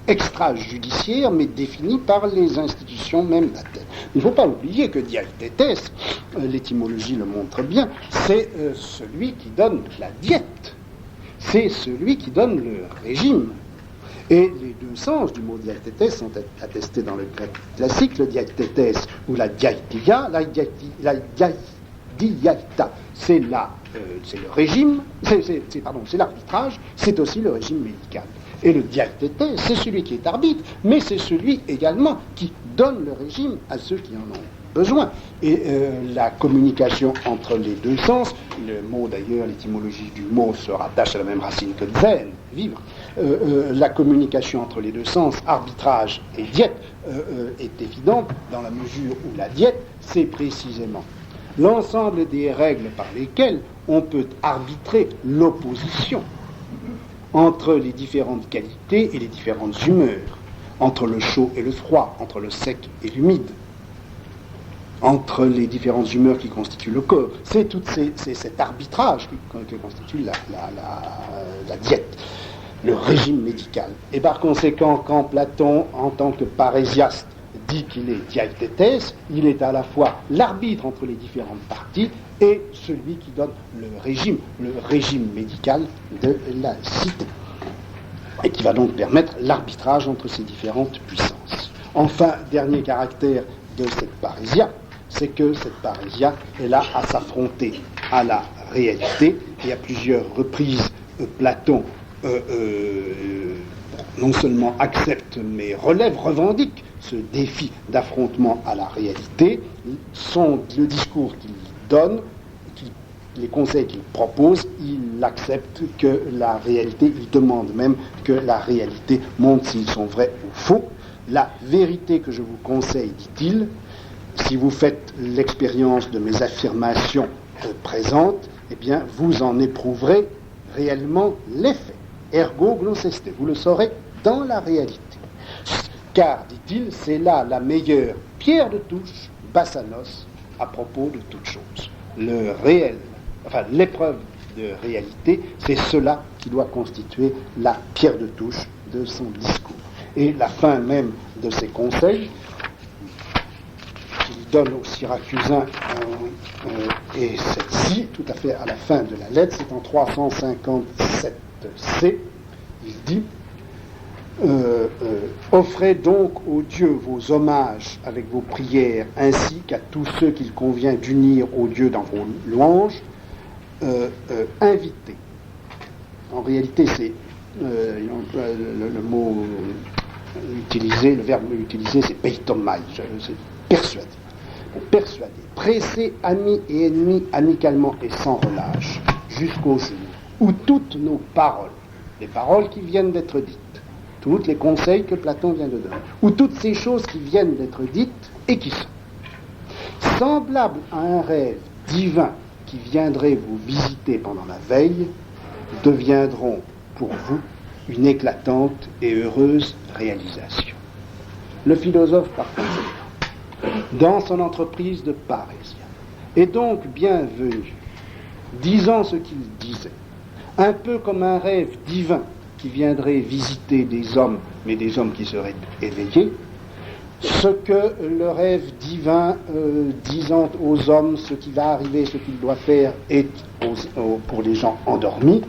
extrajudiciaire, mais définie par les institutions même d'Athènes. Il ne faut pas oublier que diaithètes, l'étymologie le montre bien, c'est celui qui donne la diète, c'est celui qui donne le régime. Et les deux sens du mot diaithètes sont attestés dans le grec classique, le diaithètes ou la diaithia. La diaithia, c'est le régime, c'est l'arbitrage, c'est aussi le régime médical. Et le diaithètes, c'est celui qui est arbitre, mais c'est celui également qui donne le régime à ceux qui en ont besoin. Et la communication entre les deux sens, le mot d'ailleurs, l'étymologie du mot se rattache à la même racine que zen, vivre. La communication entre les deux sens, arbitrage et diète, est évidente dans la mesure où la diète, c'est précisément l'ensemble des règles par lesquelles on peut arbitrer l'opposition entre les différentes qualités et les différentes humeurs, entre le chaud et le froid, entre le sec et l'humide, entre les différentes humeurs qui constituent le corps. C'est cet arbitrage qui constitue la diète, le régime médical. Et par conséquent, quand Platon, en tant que parésiaste, dit qu'il est diaithètes, il est à la fois l'arbitre entre les différentes parties et celui qui donne le régime médical de la cité, et qui va donc permettre l'arbitrage entre ces différentes puissances. Enfin, dernier caractère de cette parésia, c'est que cette parésia est là à s'affronter à la réalité, et à plusieurs reprises, Platon non seulement accepte, mais revendique ce défi d'affrontement à la réalité. Le discours qu'il donne, les conseils qu'il propose, il accepte que la réalité, il demande même que la réalité montre s'ils sont vrais ou faux. La vérité que je vous conseille, dit-il, si vous faites l'expérience de mes affirmations présentes, eh bien, vous en éprouverez réellement l'effet. Ergo gnoseste, vous le saurez dans la réalité. Car, dit-il, c'est là la meilleure pierre de touche, bassanos, à propos de toute chose. Le réel, l'épreuve de réalité, c'est cela qui doit constituer la pierre de touche de son discours. Et la fin même de ses conseils, qu'il donne aux Syracusains, et celle-ci, tout à fait à la fin de la lettre, c'est en 357c, il dit offrez donc aux dieux vos hommages avec vos prières, ainsi qu'à tous ceux qu'il convient d'unir aux dieux dans vos louanges, invitez. En réalité, c'est le mot le verbe utilisé, c'est peitomai, c'est persuader. Persuader, presser amis et ennemis amicalement et sans relâche, jusqu'au jour où toutes nos paroles, les paroles qui viennent d'être dites, tous les conseils que Platon vient de donner, ou toutes ces choses qui viennent d'être dites et qui sont semblables à un rêve divin qui viendrait vous visiter pendant la veille, deviendront pour vous une éclatante et heureuse réalisation. Le philosophe, par conséquent, dans son entreprise de parésia, est donc bienvenu, disant ce qu'il disait, un peu comme un rêve divin qui viendrait visiter des hommes, mais des hommes qui seraient éveillés, ce que le rêve divin disant aux hommes ce qui va arriver, ce qu'il doit faire, est pour les gens endormis.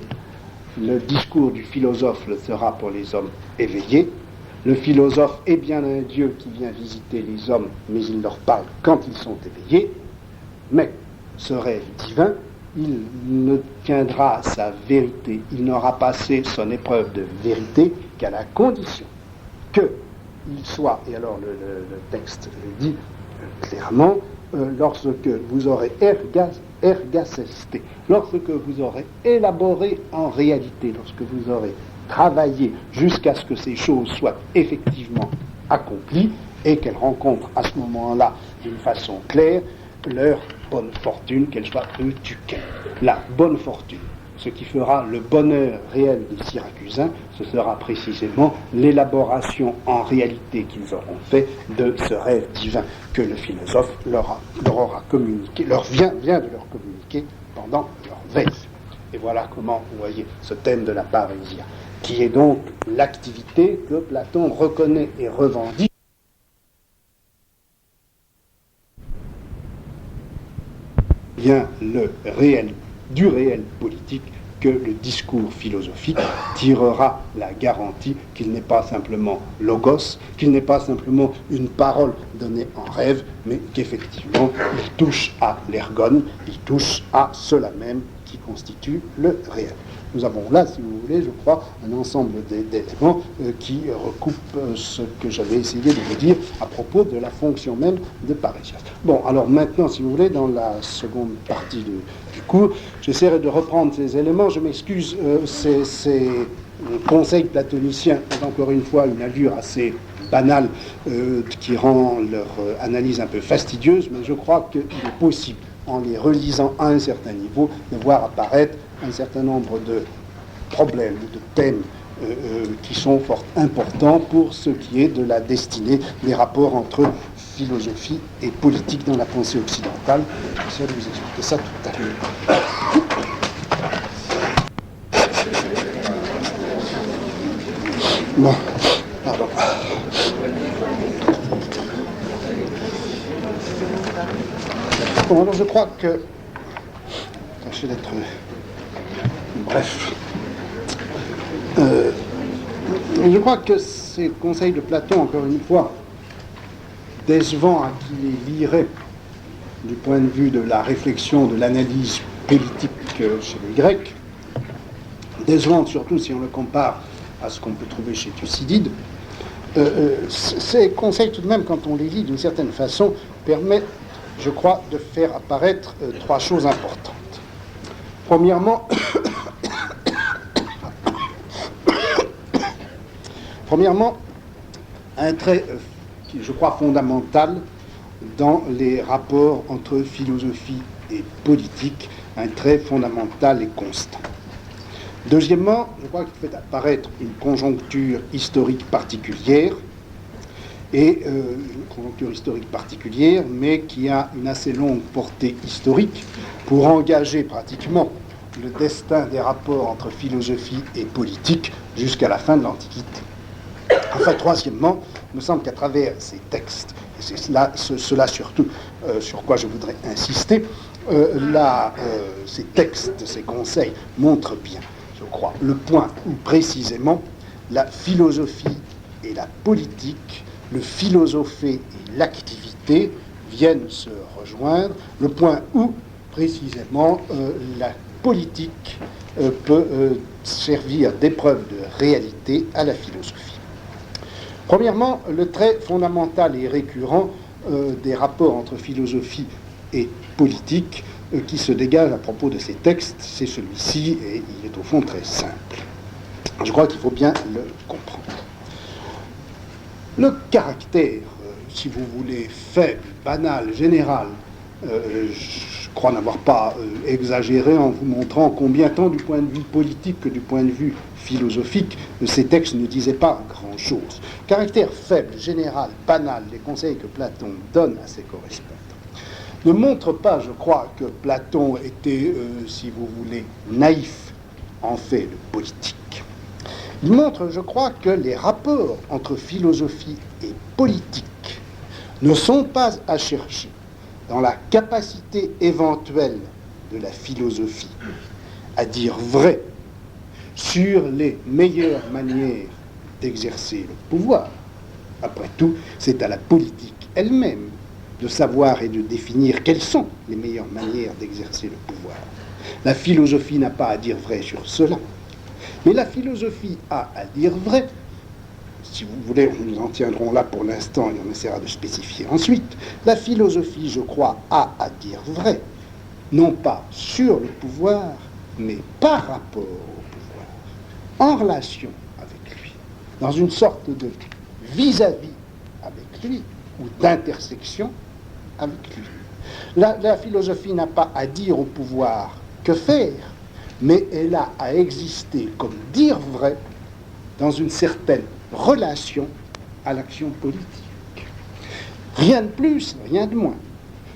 Le discours du philosophe le sera pour les hommes éveillés. Le philosophe est bien un Dieu qui vient visiter les hommes, mais il leur parle quand ils sont éveillés. Mais ce rêve divin, il ne tiendra sa vérité, il n'aura passé son épreuve de vérité qu'à la condition qu'il soit, et alors le texte le dit clairement, lorsque vous aurez ergasesté, lorsque vous aurez élaboré en réalité, lorsque vous aurez travaillé jusqu'à ce que ces choses soient effectivement accomplies et qu'elles rencontrent à ce moment-là d'une façon claire leur bonne fortune, qu'elle soit eutuquée. La bonne fortune, ce qui fera le bonheur réel des Syracusins, ce sera précisément l'élaboration en réalité qu'ils auront fait de ce rêve divin que le philosophe leur aura communiqué, vient de leur communiquer pendant leur veille. Et voilà comment, vous voyez, ce thème de la parésia, qui est donc l'activité que Platon reconnaît et revendique. Bien du réel politique que le discours philosophique tirera la garantie qu'il n'est pas simplement logos, qu'il n'est pas simplement une parole donnée en rêve, mais qu'effectivement il touche à l'ergone, il touche à cela même qui constitue le réel. Nous avons là, si vous voulez, je crois, un ensemble d'éléments qui recoupent ce que j'avais essayé de vous dire à propos de la fonction même de parésias. Bon, alors maintenant, si vous voulez, dans la seconde partie du cours, j'essaierai de reprendre ces éléments. Je m'excuse, ces conseils platoniciens ont encore une fois une allure assez banale qui rend leur analyse un peu fastidieuse, mais je crois qu'il est possible, en les relisant à un certain niveau, de voir apparaître un certain nombre de problèmes, de thèmes qui sont fort importants pour ce qui est de la destinée des rapports entre philosophie et politique dans la pensée occidentale. J'essaie de vous expliquer ça tout à l'heure. Bon, pardon. Bon, alors je crois que... Tâchez d'être... Bref. Je crois que ces conseils de Platon, encore une fois, décevants à qui les lirait du point de vue de la réflexion, de l'analyse politique chez les Grecs, décevants surtout si on le compare à ce qu'on peut trouver chez Thucydide, ces conseils tout de même, quand on les lit d'une certaine façon, permettent, je crois, de faire apparaître trois choses importantes. Premièrement, un trait qui, je crois, fondamental dans les rapports entre philosophie et politique, un trait fondamental et constant. Deuxièmement, je crois qu'il fait apparaître une conjoncture historique particulière, mais qui a une assez longue portée historique pour engager pratiquement le destin des rapports entre philosophie et politique jusqu'à la fin de l'Antiquité. Enfin, troisièmement, il me semble qu'à travers ces textes, et c'est cela surtout sur quoi je voudrais insister, ces textes, ces conseils montrent bien, je crois, le point où précisément la philosophie et la politique, le philosopher et l'activité viennent se rejoindre, le point où précisément la politique peut servir d'épreuve de réalité à la philosophie. Premièrement, le trait fondamental et récurrent des rapports entre philosophie et politique qui se dégage à propos de ces textes, c'est celui-ci, et il est au fond très simple. Je crois qu'il faut bien le comprendre. Le caractère, si vous voulez, faible, banal, général, je crois n'avoir pas exagéré en vous montrant combien, tant du point de vue politique que du point de vue philosophique, ces textes ne disaient pas grand-chose. Caractère faible, général, banal, les conseils que Platon donne à ses correspondants ne montrent pas, je crois, que Platon était, si vous voulez, naïf en fait de politique. Il montre, je crois, que les rapports entre philosophie et politique ne sont pas à chercher dans la capacité éventuelle de la philosophie à dire vrai sur les meilleures manières d'exercer le pouvoir. Après tout, c'est à la politique elle-même de savoir et de définir quelles sont les meilleures manières d'exercer le pouvoir. La philosophie n'a pas à dire vrai sur cela. Mais la philosophie a à dire vrai. Si vous voulez, nous en tiendrons là pour l'instant et on essaiera de spécifier ensuite. La philosophie, je crois, a à dire vrai, non pas sur le pouvoir, mais par rapport au pouvoir, en relation avec lui, dans une sorte de vis-à-vis avec lui, ou d'intersection avec lui. La philosophie n'a pas à dire au pouvoir que faire, mais elle a à exister comme dire vrai dans une certaine relation à l'action politique. Rien de plus, rien de moins.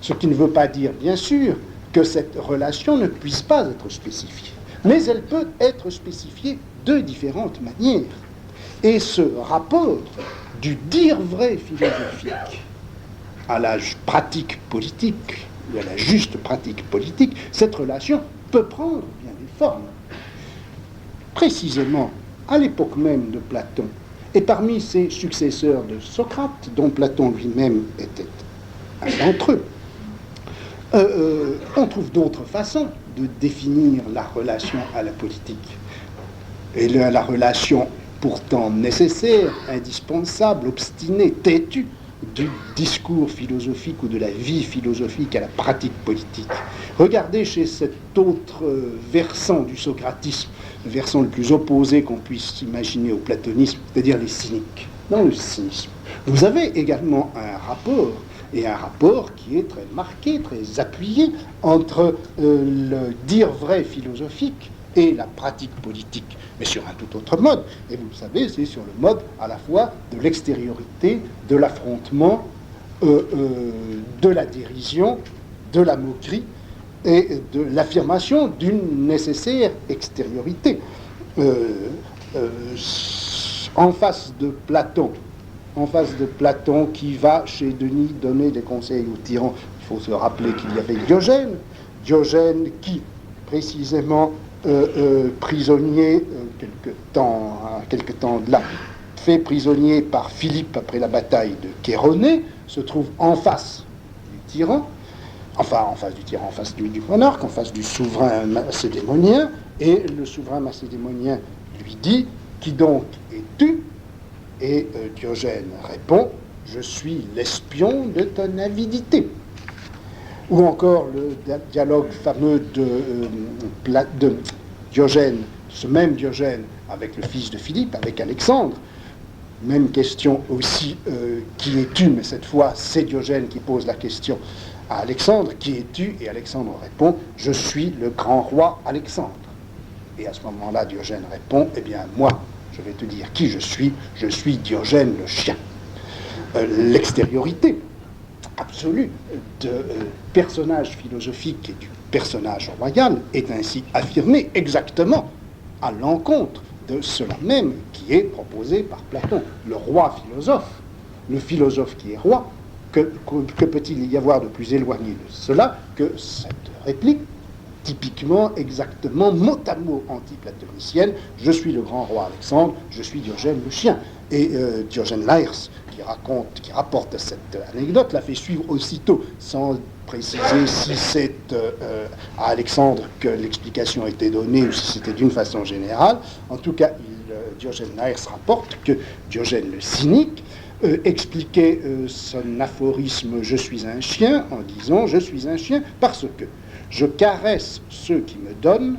Ce qui ne veut pas dire, bien sûr, que cette relation ne puisse pas être spécifiée. Mais elle peut être spécifiée de différentes manières. Et ce rapport du dire vrai philosophique à la pratique politique, ou à la juste pratique politique, cette relation peut prendre bien des formes. Précisément, à l'époque même de Platon, et parmi ses successeurs de Socrate, dont Platon lui-même était un d'entre eux, on trouve d'autres façons de définir la relation à la politique. Et la relation pourtant nécessaire, indispensable, obstinée, têtue, du discours philosophique ou de la vie philosophique à la pratique politique. Regardez chez cet autre versant du socratisme, le versant le plus opposé qu'on puisse imaginer au platonisme, c'est-à-dire les cyniques. Dans le cynisme, vous avez également un rapport, et un rapport qui est très marqué, très appuyé, entre le dire vrai philosophique et la pratique politique, mais sur un tout autre mode. Et vous le savez, c'est sur le mode à la fois de l'extériorité, de l'affrontement, de la dérision, de la moquerie et de l'affirmation d'une nécessaire extériorité. En face de Platon qui va chez Denis donner des conseils aux tyrans, il faut se rappeler qu'il y avait Diogène qui, précisément, prisonnier, quelque temps de là, fait prisonnier par Philippe après la bataille de Chéronée, se trouve en face du tyran, enfin en face du tyran, en face du monarque, en face du souverain macédémonien, et le souverain macédémonien lui dit « Qui donc es-tu » Et Diogène répond « Je suis l'espion de ton avidité ». Ou encore le dialogue fameux de Diogène, ce même Diogène avec le fils de Philippe, avec Alexandre. Même question aussi, qui es-tu? Mais cette fois, c'est Diogène qui pose la question à Alexandre, qui es-tu? Et Alexandre répond, je suis le grand roi Alexandre. Et à ce moment-là, Diogène répond, eh bien, moi, je vais te dire qui je suis Diogène le chien. L'extériorité absolue de personnage philosophique et du personnage royal est ainsi affirmée exactement à l'encontre de cela même qui est proposé par Platon. Le roi philosophe, le philosophe qui est roi, que peut-il y avoir de plus éloigné de cela que cette réplique typiquement, exactement, mot à mot anti-platonicienne, je suis le grand roi Alexandre, je suis Diogène le chien. Et Diogène Laërce, qui rapporte cette anecdote, la fait suivre aussitôt, sans préciser si c'est à Alexandre que l'explication a été donnée ou si c'était d'une façon générale. En tout cas, Diogène Laërce rapporte que Diogène le cynique expliquait son aphorisme « Je suis un chien » en disant « Je suis un chien parce que je caresse ceux qui me donnent,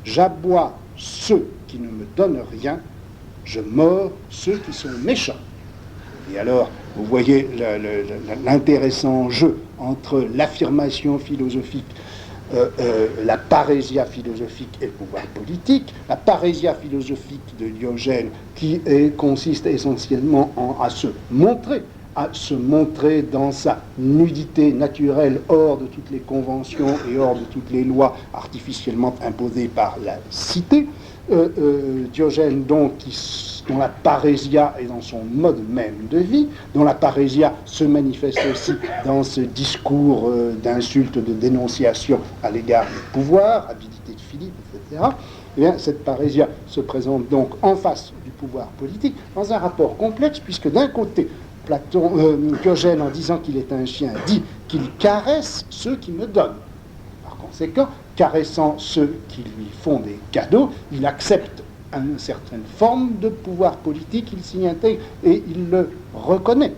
j'aboie ceux qui ne me donnent rien, je mords ceux qui sont méchants. » Et alors, vous voyez l'intéressant jeu entre l'affirmation philosophique, la parésia philosophique et le pouvoir politique. La parésia philosophique de Diogène qui consiste essentiellement à se montrer dans sa nudité naturelle hors de toutes les conventions et hors de toutes les lois artificiellement imposées par la cité. Diogène donc dont la parésia est dans son mode même de vie, dont la parésia se manifeste aussi dans ce discours d'insulte, de dénonciation à l'égard du pouvoir, avidité de Philippe, etc. Eh bien, cette parésia se présente donc en face du pouvoir politique dans un rapport complexe, puisque d'un côté, Diogène, en disant qu'il est un chien, dit qu'il caresse ceux qui me donnent. Par conséquent, caressant ceux qui lui font des cadeaux, il accepte une certaine forme de pouvoir politique, il s'y intègre et il le reconnaît.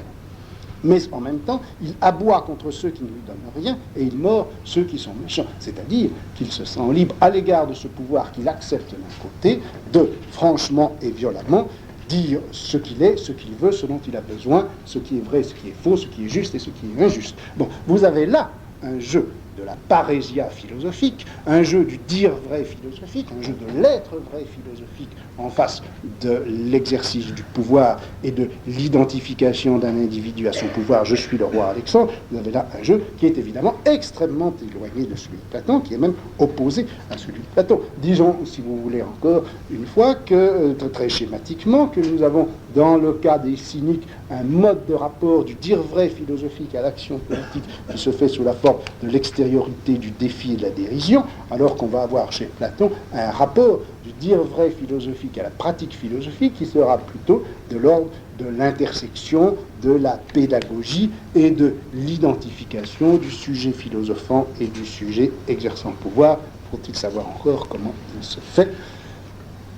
Mais en même temps, il aboie contre ceux qui ne lui donnent rien et il mord ceux qui sont méchants. C'est-à-dire qu'il se sent libre à l'égard de ce pouvoir qu'il accepte d'un côté, de franchement et violemment dire ce qu'il est, ce qu'il veut, ce dont il a besoin, ce qui est vrai, ce qui est faux, ce qui est juste et ce qui est injuste. Bon, vous avez là un jeu de la parésia philosophique, un jeu du dire vrai philosophique, un jeu de l'être vrai philosophique en face de l'exercice du pouvoir et de l'identification d'un individu à son pouvoir. Je suis le roi Alexandre. Vous avez là un jeu qui est évidemment extrêmement éloigné de celui de Platon, qui est même opposé à celui de Platon. Disons, si vous voulez encore une fois, que très schématiquement, que nous avons dans le cas des cyniques un mode de rapport du dire vrai philosophique à l'action politique qui se fait sous la forme de l'extériorité, du défi et de la dérision, alors qu'on va avoir chez Platon un rapport du dire vrai philosophique à la pratique philosophique qui sera plutôt de l'ordre de l'intersection, de la pédagogie et de l'identification du sujet philosophant et du sujet exerçant le pouvoir. Faut-il savoir encore comment il se fait?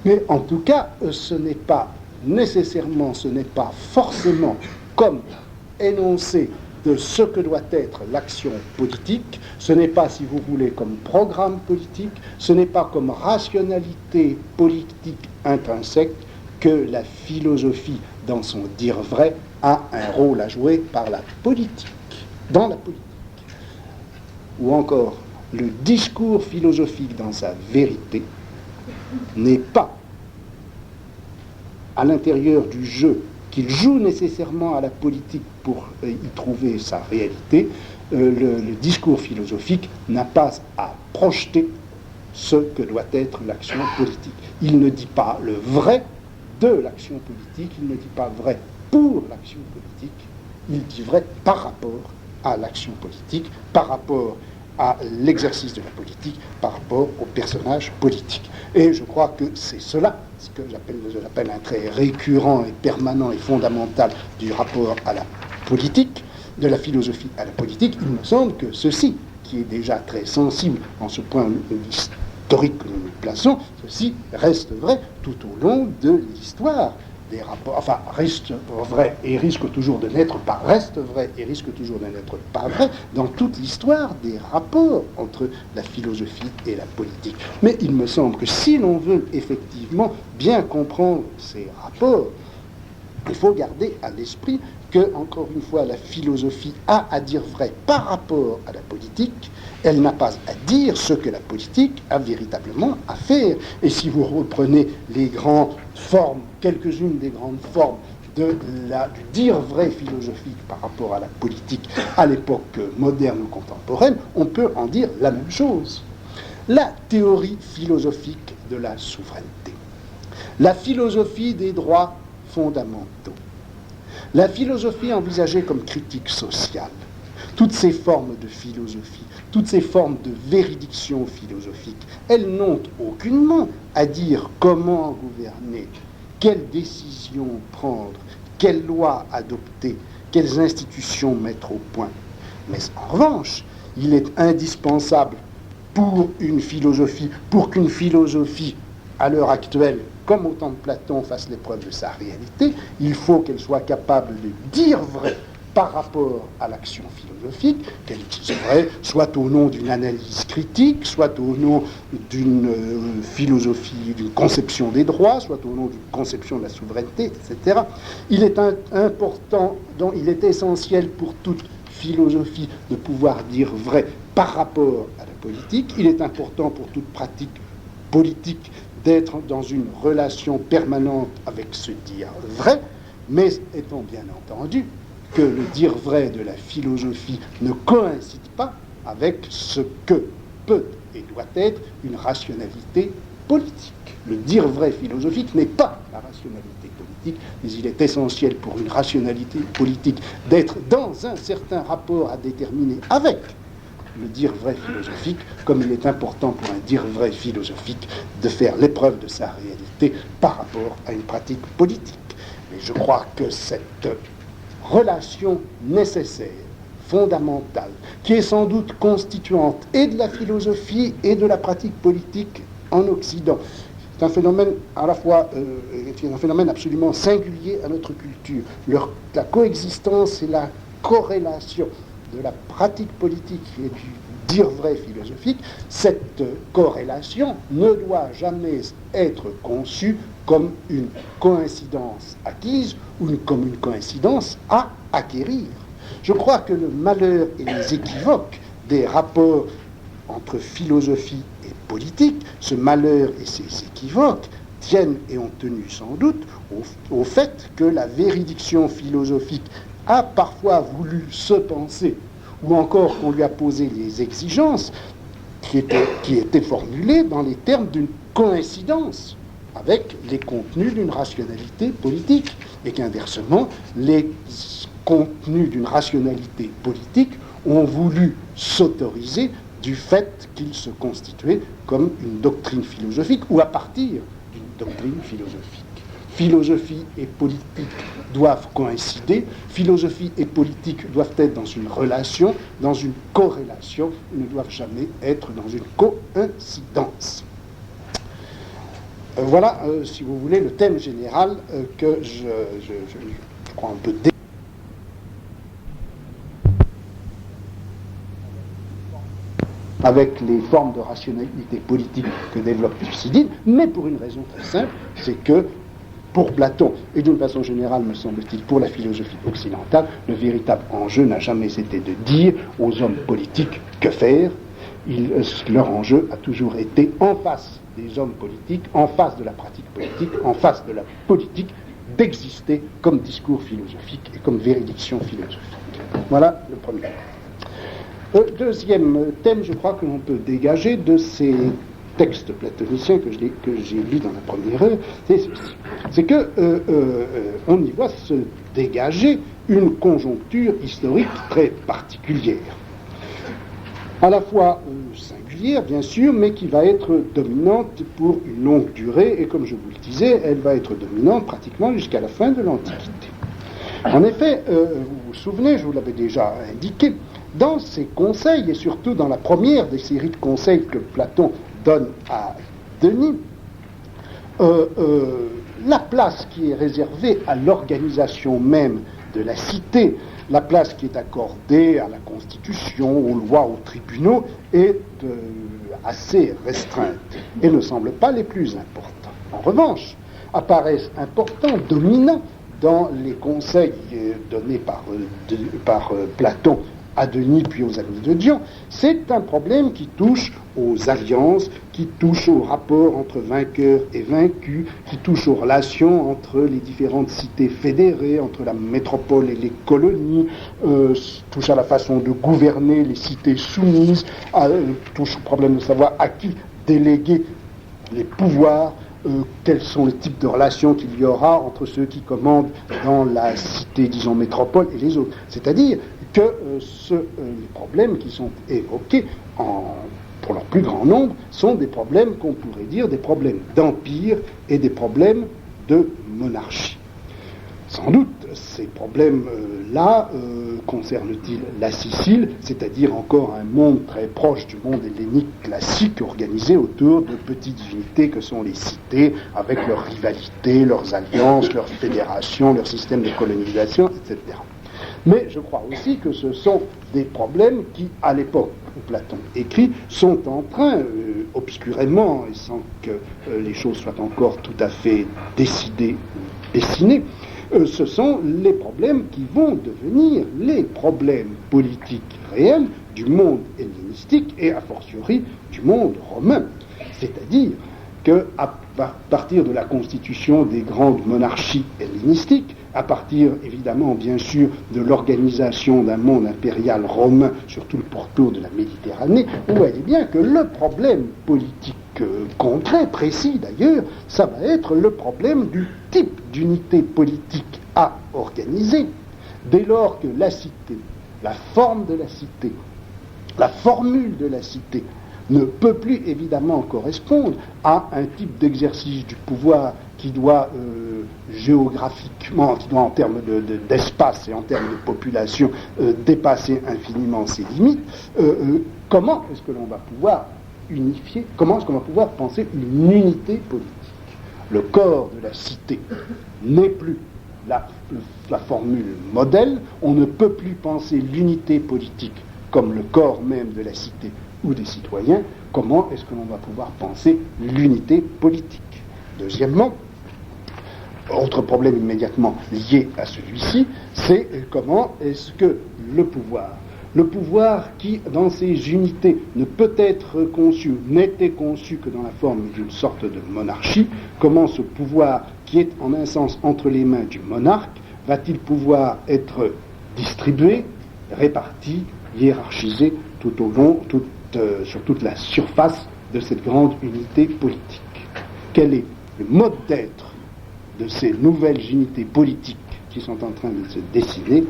Mais en tout cas, ce n'est pas forcément comme énoncé de ce que doit être l'action politique, ce n'est pas, si vous voulez, comme programme politique, ce n'est pas comme rationalité politique intrinsèque que la philosophie, dans son dire vrai, a un rôle à jouer par la politique, dans la politique. Ou encore, le discours philosophique dans sa vérité n'est pas à l'intérieur du jeu qu'il joue nécessairement à la politique pour y trouver sa réalité. Le discours philosophique n'a pas à projeter ce que doit être l'action politique. Il ne dit pas le vrai de l'action politique, il ne dit pas vrai pour l'action politique, il dit vrai par rapport à l'action politique, par rapport à l'exercice de la politique, par rapport au personnage politique. Et je crois que c'est cela, ce que j'appelle un trait récurrent et permanent et fondamental du rapport à la politique, de la philosophie à la politique. Il me semble que ceci, qui est déjà très sensible en ce point historique que nous nous plaçons, ceci reste vrai tout au long de l'histoire des rapports, enfin, reste vrai et risque toujours de n'être pas, reste vrai et risque toujours de n'être pas vrai dans toute l'histoire des rapports entre la philosophie et la politique. Mais il me semble que si l'on veut effectivement bien comprendre ces rapports, il faut garder à l'esprit que, encore une fois, la philosophie a à dire vrai par rapport à la politique, elle n'a pas à dire ce que la politique a véritablement à faire. Et si vous reprenez les grandes formes, quelques-unes des grandes formes du dire vrai philosophique par rapport à la politique à l'époque moderne ou contemporaine, on peut en dire la même chose. La théorie philosophique de la souveraineté, la philosophie des droits fondamentaux, la philosophie envisagée comme critique sociale, toutes ces formes de philosophie, toutes ces formes de véridiction philosophique, elles n'ont aucunement à dire comment gouverner, quelles décisions prendre, quelles lois adopter, quelles institutions mettre au point. Mais en revanche, il est indispensable pour qu'une philosophie à l'heure actuelle, comme au temps de Platon, fasse l'épreuve de sa réalité. Il faut qu'elle soit capable de dire vrai par rapport à l'action philosophique, qu'elle dise vrai, soit au nom d'une analyse critique, soit au nom d'une philosophie, d'une conception des droits, soit au nom d'une conception de la souveraineté, etc. Il est important, donc il est essentiel pour toute philosophie de pouvoir dire vrai par rapport à la politique. Il est important pour toute pratique politique d'être dans une relation permanente avec ce dire vrai, mais étant bien entendu que le dire vrai de la philosophie ne coïncide pas avec ce que peut et doit être une rationalité politique. Le dire vrai philosophique n'est pas la rationalité politique, mais il est essentiel pour une rationalité politique d'être dans un certain rapport à déterminer avec le dire vrai philosophique, comme il est important pour un dire vrai philosophique de faire l'épreuve de sa réalité par rapport à une pratique politique. Mais je crois que cette relation nécessaire, fondamentale, qui est sans doute constituante et de la philosophie et de la pratique politique en Occident, c'est un phénomène à la fois un phénomène absolument singulier à notre culture. La coexistence et la corrélation de la pratique politique et du dire vrai philosophique, cette corrélation ne doit jamais être conçue comme une coïncidence acquise ou comme une coïncidence à acquérir. Je crois que le malheur et les équivoques des rapports entre philosophie et politique, ce malheur et ces équivoques tiennent et ont tenu sans doute au fait que la véridiction philosophique a parfois voulu se penser, ou encore qu'on lui a posé les exigences qui étaient formulées dans les termes d'une coïncidence avec les contenus d'une rationalité politique, et qu'inversement, les contenus d'une rationalité politique ont voulu s'autoriser du fait qu'ils se constituaient comme une doctrine philosophique ou à partir d'une doctrine philosophique. Philosophie et politique doivent coïncider, philosophie et politique doivent être dans une relation, dans une corrélation, ils ne doivent jamais être dans une coïncidence. Voilà, si vous voulez, le thème général que je crois un peu avec les formes de rationalité politique que développe Thucydide, mais pour une raison très simple, c'est que pour Platon, et d'une façon générale, me semble-t-il, pour la philosophie occidentale, le véritable enjeu n'a jamais été de dire aux hommes politiques que faire. Leur enjeu a toujours été en face des hommes politiques, en face de la pratique politique, en face de la politique, d'exister comme discours philosophique et comme véridiction philosophique. Voilà le premier. Deuxième thème, je crois que l'on peut dégager de ces textes platoniciens que j'ai lus dans la première heure, c'est ceci. C'est que on y voit se dégager une conjoncture historique très particulière. À la fois singulière, bien sûr, mais qui va être dominante pour une longue durée, et comme je vous le disais, elle va être dominante pratiquement jusqu'à la fin de l'Antiquité. En effet, vous vous souvenez, je vous l'avais déjà indiqué, dans ses conseils, et surtout dans la première des séries de conseils que Platon donne à Denis, la place qui est réservée à l'organisation même de la cité, la place qui est accordée à la Constitution, aux lois, aux tribunaux, est assez restreinte et ne semble pas les plus importants. En revanche, apparaissent importants, dominants, dans les conseils donnés par Platon à Denis puis aux amis de Dion. C'est un problème qui touche aux alliances, qui touche aux rapports entre vainqueurs et vaincus, qui touche aux relations entre les différentes cités fédérées, entre la métropole et les colonies, touche à la façon de gouverner les cités soumises, touche au problème de savoir à qui déléguer les pouvoirs, quels sont les types de relations qu'il y aura entre ceux qui commandent dans la cité, disons, métropole et les autres. C'est-à-dire que les problèmes qui sont évoqués pour leur plus grand nombre sont des problèmes qu'on pourrait dire des problèmes d'empire et des problèmes de monarchie. Sans doute, ces problèmes Cela concerne-t-il la Sicile, c'est-à-dire encore un monde très proche du monde hellénique classique organisé autour de petites unités que sont les cités, avec leurs rivalités, leurs alliances, leurs fédérations, leur système de colonisation, etc. Mais je crois aussi que ce sont des problèmes qui, à l'époque où Platon écrit, sont en train, obscurément, et sans que les choses soient encore tout à fait décidées, dessinées, ce sont les problèmes qui vont devenir les problèmes politiques réels du monde hellénistique et, a fortiori, du monde romain. C'est-à-dire qu'à partir de la constitution des grandes monarchies hellénistiques, à partir, évidemment, bien sûr, de l'organisation d'un monde impérial romain sur tout le pourtour de la Méditerranée, vous voyez bien que le problème politique concret, précis d'ailleurs, ça va être le problème du type d'unité politique à organiser. Dès lors que la cité, la forme de la cité, la formule de la cité ne peut plus évidemment correspondre à un type d'exercice du pouvoir qui doit géographiquement, qui doit en termes d'espace et en termes de population dépasser infiniment ses limites, comment est-ce que l'on va pouvoir unifier, comment est-ce qu'on va pouvoir penser une unité politique? Le corps de la cité n'est plus la formule modèle, on ne peut plus penser l'unité politique comme le corps même de la cité ou des citoyens. Comment est-ce que l'on va pouvoir penser l'unité politique? Deuxièmement, autre problème immédiatement lié à celui-ci, c'est comment est-ce que le pouvoir qui, dans ses unités, ne peut être conçu, n'était conçu que dans la forme d'une sorte de monarchie, comment ce pouvoir qui est en un sens entre les mains du monarque va-t-il pouvoir être distribué, réparti, hiérarchisé tout au long, sur toute la surface de cette grande unité politique? Quel est le mode d'être de ces nouvelles unités politiques qui sont en train de se dessiner?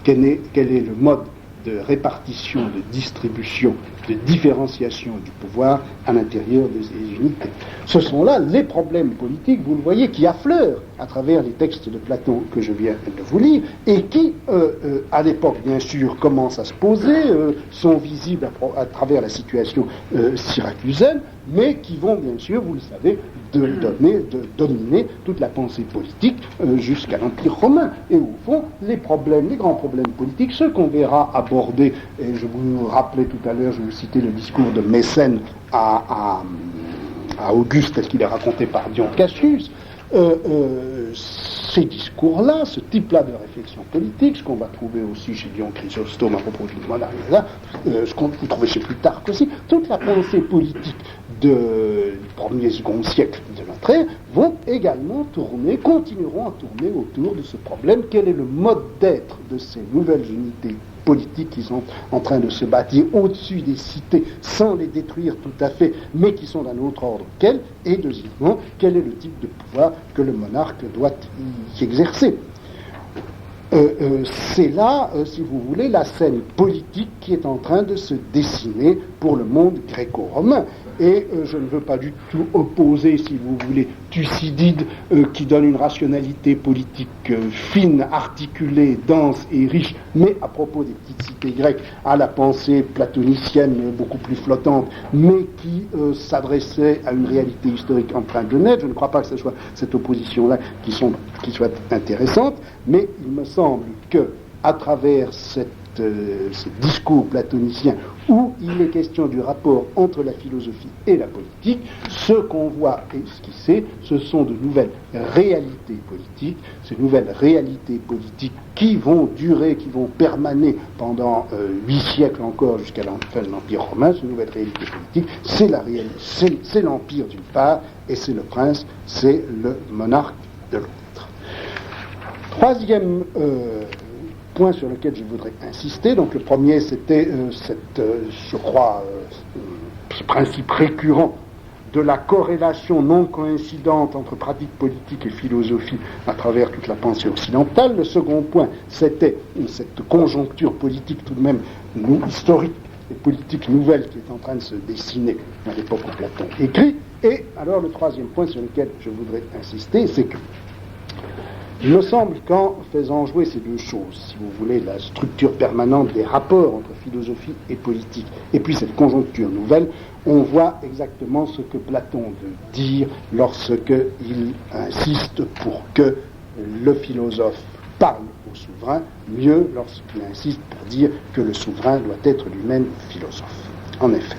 Quel est le mode de répartition, de distribution, de différenciation du pouvoir à l'intérieur de ces unités? Ce sont là les problèmes politiques, vous le voyez, qui affleurent à travers les textes de Platon que je viens de vous lire, et qui, à l'époque, bien sûr, commencent à se poser, sont visibles à travers la situation syracusaine, mais qui vont, bien sûr, vous le savez, de dominer toute la pensée politique jusqu'à l'Empire romain. Et au fond, les grands problèmes politiques, ceux qu'on verra aborder, et je vous rappelais tout à l'heure, je vous citais le discours de Mécène à Auguste, tel qu'il est raconté par Dion Cassius, ces discours-là, ce type-là de réflexion politique, ce qu'on va trouver aussi chez Dion Chrysostome à propos du monarque, ce qu'on peut trouver chez Plutarque aussi, toute la pensée politique du 1er second siècle de notre ère vont également continueront à tourner autour de ce problème. Quel est le mode d'être de ces nouvelles unités politiques qui sont en train de se bâtir au-dessus des cités sans les détruire tout à fait, mais qui sont d'un autre ordre qu'elles? Et deuxièmement, quel est le type de pouvoir que le monarque doit y exercer? C'est là, si vous voulez, la scène politique qui est en train de se dessiner pour le monde gréco-romain. Et je ne veux pas du tout opposer, si vous voulez, Thucydide, qui donne une rationalité politique fine, articulée, dense et riche, mais à propos des petites cités grecques, à la pensée platonicienne beaucoup plus flottante, mais qui s'adressait à une réalité historique en train de naître. Je ne crois pas que ce soit cette opposition-là qui soit intéressante, mais il me semble que, à travers ce discours platonicien où il est question du rapport entre la philosophie et la politique, ce qu'on voit esquisser, ce sont de nouvelles réalités politiques, ces nouvelles réalités politiques qui vont durer, qui vont permaner pendant 8 siècles encore jusqu'à la fin de l'Empire romain. Ces nouvelles réalités politiques, c'est l'Empire d'une part, et c'est le prince, c'est le monarque de l'autre. Troisième point sur lequel je voudrais insister, donc le premier c'était je crois, ce principe récurrent de la corrélation non coïncidente entre pratique politique et philosophie à travers toute la pensée occidentale. Le second point, c'était cette conjoncture politique tout de même historique et politique nouvelle qui est en train de se dessiner à l'époque où Platon écrit. Et alors le troisième point sur lequel je voudrais insister, c'est que Il me semble qu'en faisant jouer ces deux choses, si vous voulez, la structure permanente des rapports entre philosophie et politique, et puis cette conjoncture nouvelle, on voit exactement ce que Platon veut dire lorsqu'il insiste pour que le philosophe parle au souverain, mieux lorsqu'il insiste pour dire que le souverain doit être lui-même philosophe. En effet.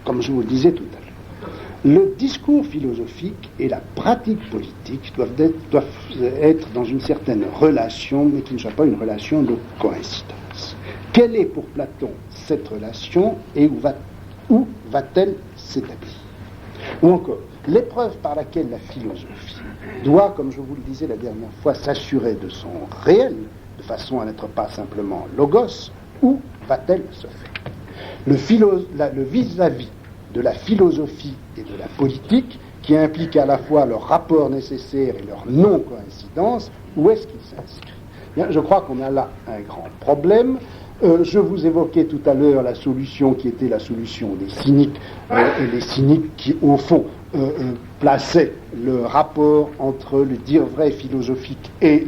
Comme je vous le disais tout à l'heure, le discours philosophique et la pratique politique doivent être dans une certaine relation, mais qui ne soit pas une relation de coïncidence. Quelle est pour Platon cette relation et où va-t-elle s'établir? Ou encore, l'épreuve par laquelle la philosophie doit, comme je vous le disais la dernière fois, s'assurer de son réel, de façon à n'être pas simplement logos, où va-t-elle se faire? Le vis-à-vis de la philosophie et de la politique, qui implique à la fois leur rapport nécessaire et leur non-coïncidence, où est-ce qu'il s'inscrit? Bien, je crois qu'on a là un grand problème. Je vous évoquais tout à l'heure la solution qui était la solution des cyniques, et les cyniques qui, au fond, plaçaient le rapport entre le dire vrai philosophique et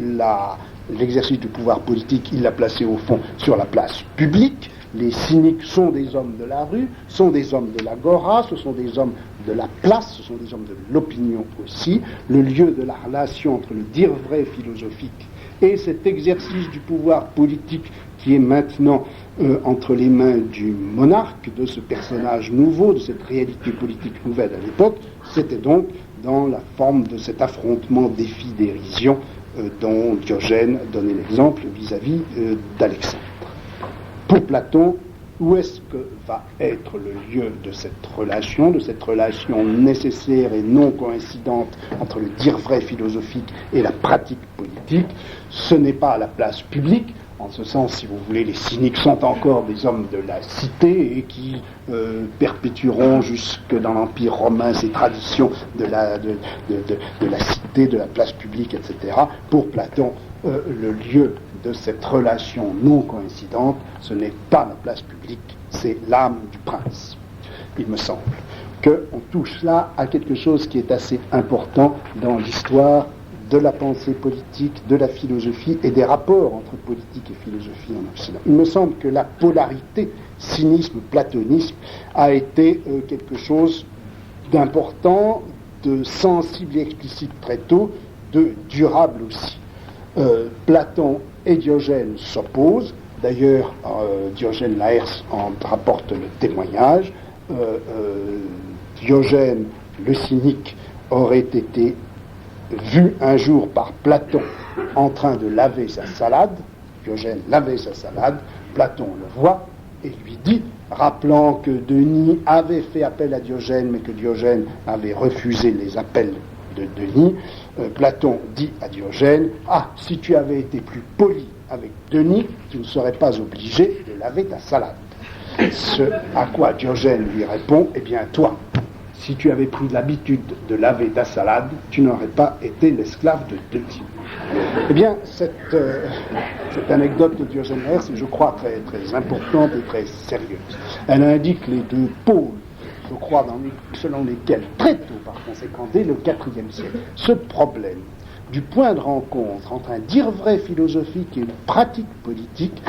l'exercice du pouvoir politique, ils l'a placé au fond sur la place publique. Les cyniques sont des hommes de la rue, sont des hommes de l'agora, ce sont des hommes de la place, ce sont des hommes de l'opinion aussi. Le lieu de la relation entre le dire vrai philosophique et cet exercice du pouvoir politique qui est maintenant entre les mains du monarque, de ce personnage nouveau, de cette réalité politique nouvelle à l'époque, c'était donc dans la forme de cet affrontement défi-dérision dont Diogène donnait l'exemple vis-à-vis d'Alexandre. Pour Platon, où est-ce que va être le lieu de cette relation nécessaire et non coïncidente entre le dire vrai philosophique et la pratique politique? Ce n'est pas à la place publique. En ce sens, si vous voulez, les cyniques sont encore des hommes de la cité et qui perpétueront jusque dans l'Empire romain ces traditions de la cité, de la place publique, etc. Pour Platon, le lieu de cette relation non coïncidente, ce n'est pas la place publique, c'est l'âme du prince. Il me semble qu'on touche là à quelque chose qui est assez important dans l'histoire de la pensée politique, de la philosophie et des rapports entre politique et philosophie en Occident. Il me semble que la polarité cynisme-platonisme a été quelque chose d'important, de sensible et explicite très tôt, de durable aussi. Platon et Diogène s'opposent. D'ailleurs, Diogène Laërce en rapporte le témoignage. Diogène, le cynique, aurait été vu un jour par Platon en train de laver sa salade. Diogène lavait sa salade. Platon le voit et lui dit, rappelant que Denis avait fait appel à Diogène, mais que Diogène avait refusé les appels de Denis, Platon dit à Diogène, si tu avais été plus poli avec Denis, tu ne serais pas obligé de laver ta salade. Ce à quoi Diogène lui répond, eh bien toi, si tu avais pris l'habitude de laver ta salade, tu n'aurais pas été l'esclave de Denis. Eh bien, cette anecdote de Diogène Laërce est, je crois, très, très importante et très sérieuse. Elle indique les deux pôles, je crois, selon lesquels, très tôt par conséquent, dès le IVe siècle, ce problème du point de rencontre entre un dire vrai philosophique et une pratique politique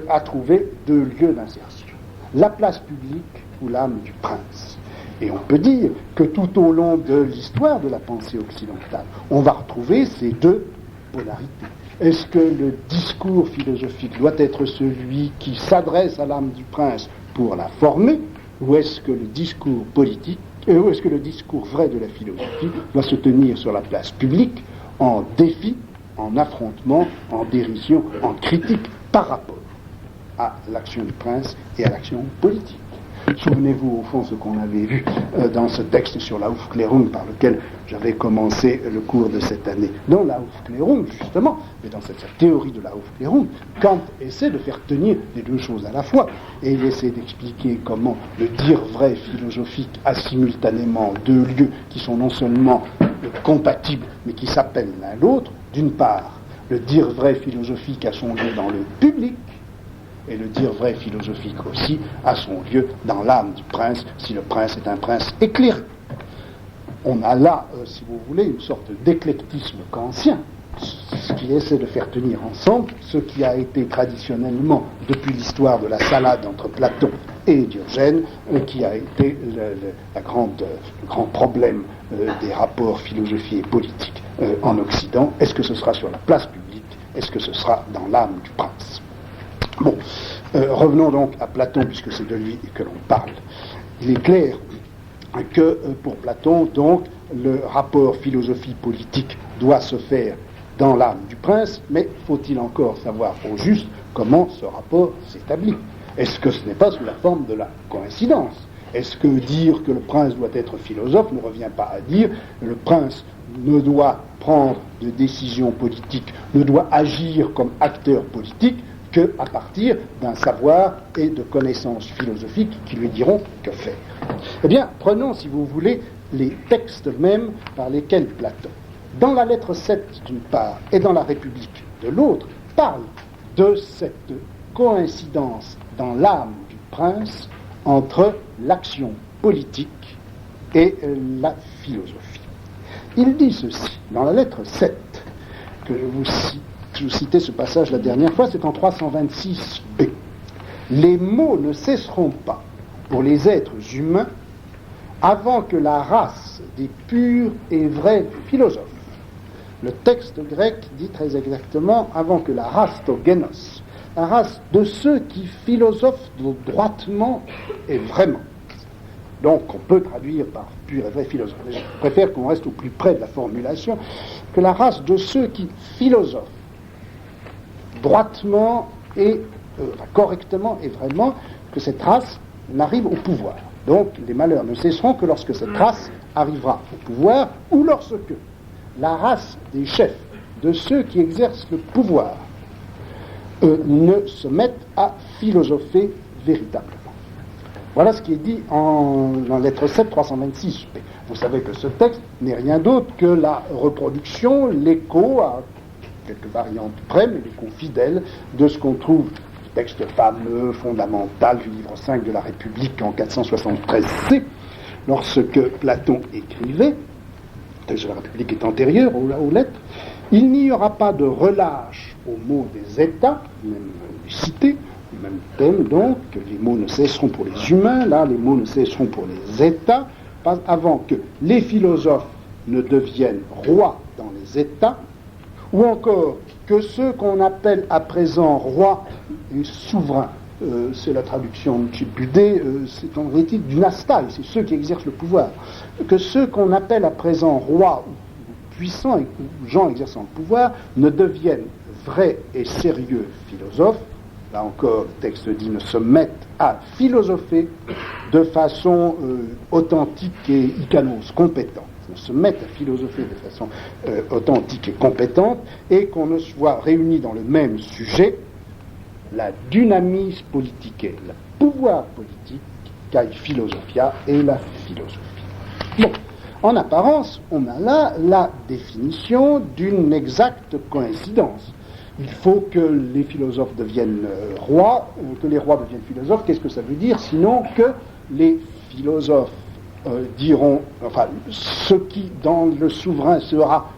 a trouvé deux lieux d'insertion. La place publique ou l'âme du prince. Et on peut dire que tout au long de l'histoire de la pensée occidentale, on va retrouver ces deux polarités. Est-ce que le discours philosophique doit être celui qui s'adresse à l'âme du prince pour la former, ou est-ce que le discours politique, ou est-ce que le discours vrai de la philosophie doit se tenir sur la place publique, en défi, en affrontement, en dérision, en critique, par rapport à l'action du prince et à l'action politique? Souvenez-vous, au fond, ce qu'on avait vu dans ce texte sur l'Aufklärung par lequel j'avais commencé le cours de cette année. Dans l'Aufklärung, justement, mais dans cette théorie de l'Aufklärung, Kant essaie de faire tenir les deux choses à la fois. Et il essaie d'expliquer comment le dire vrai philosophique a simultanément deux lieux qui sont non seulement compatibles, mais qui s'appellent l'un l'autre. D'une part, le dire vrai philosophique a son lieu dans le public, et le dire vrai philosophique aussi, a son lieu dans l'âme du prince, si le prince est un prince éclairé. On a là, si vous voulez, une sorte d'éclectisme kantien, ce qui essaie de faire tenir ensemble ce qui a été traditionnellement, depuis l'histoire de la salade entre Platon et Diogène, qui a été le grand problème des rapports philosophie et politique en Occident. Est-ce que ce sera sur la place publique? Est-ce que ce sera dans l'âme du prince? Bon, revenons donc à Platon, puisque c'est de lui que l'on parle. Il est clair que pour Platon, donc, le rapport philosophie-politique doit se faire dans l'âme du prince, mais faut-il encore savoir au juste comment ce rapport s'établit? Est-ce que ce n'est pas sous la forme de la coïncidence? Est-ce que dire que le prince doit être philosophe ne revient pas à dire que le prince ne doit prendre de décisions politiques, ne doit agir comme acteur politique qu'à partir d'un savoir et de connaissances philosophiques qui lui diront que faire? Eh bien, prenons, si vous voulez, les textes mêmes par lesquels Platon, dans la lettre 7 d'une part et dans la République de l'autre, parle de cette coïncidence dans l'âme du prince entre l'action politique et la philosophie. Il dit ceci, dans la lettre 7, que je vous citais ce passage la dernière fois, c'est en 326b. Les mots ne cesseront pas pour les êtres humains avant que la race des purs et vrais philosophes. Le texte grec dit très exactement avant que la race togénos, la race de ceux qui philosophent droitement et vraiment. Donc on peut traduire par pur et vrai philosophe. Je préfère qu'on reste au plus près de la formulation, que la race de ceux qui philosophent droitement et correctement et vraiment, que cette race n'arrive au pouvoir. Donc les malheurs ne cesseront que lorsque cette race arrivera au pouvoir, ou lorsque la race des chefs, de ceux qui exercent le pouvoir, ne se mettent à philosopher véritablement. Voilà ce qui est dit dans lettre 7, 326. Vous savez que ce texte n'est rien d'autre que la reproduction, l'écho, à quelques variantes près, mais l'écho fidèle de ce qu'on trouve, texte fameux, fondamental du livre 5 de la République en 473c, lorsque Platon écrivait, le texte de la République est antérieur aux lettres, il n'y aura pas de relâche aux mots des États, même des cités, même thème donc, que les mots ne cesseront pour les humains, là les mots ne cesseront pour les États, pas avant que les philosophes ne deviennent rois dans les États, ou encore que ceux qu'on appelle à présent rois et souverains, c'est la traduction de Budé, c'est en réalité du nastai, c'est ceux qui exercent le pouvoir, que ceux qu'on appelle à présent rois ou puissants et gens exerçant le pouvoir ne deviennent vrais et sérieux philosophes. Là encore, le texte dit ne se mettent à philosopher de façon authentique et ikanos, compétente. Ne se mettent à philosopher de façon authentique et compétente, et qu'on ne soit réunis dans le même sujet, la dynamis politicae, le pouvoir politique, cae philosophia et la philosophie. Bon, en apparence, on a là la définition d'une exacte coïncidence. Il faut que les philosophes deviennent rois, que les rois deviennent philosophes. Qu'est-ce que ça veut dire? Sinon que les philosophes diront, enfin, ce qui dans le souverain sera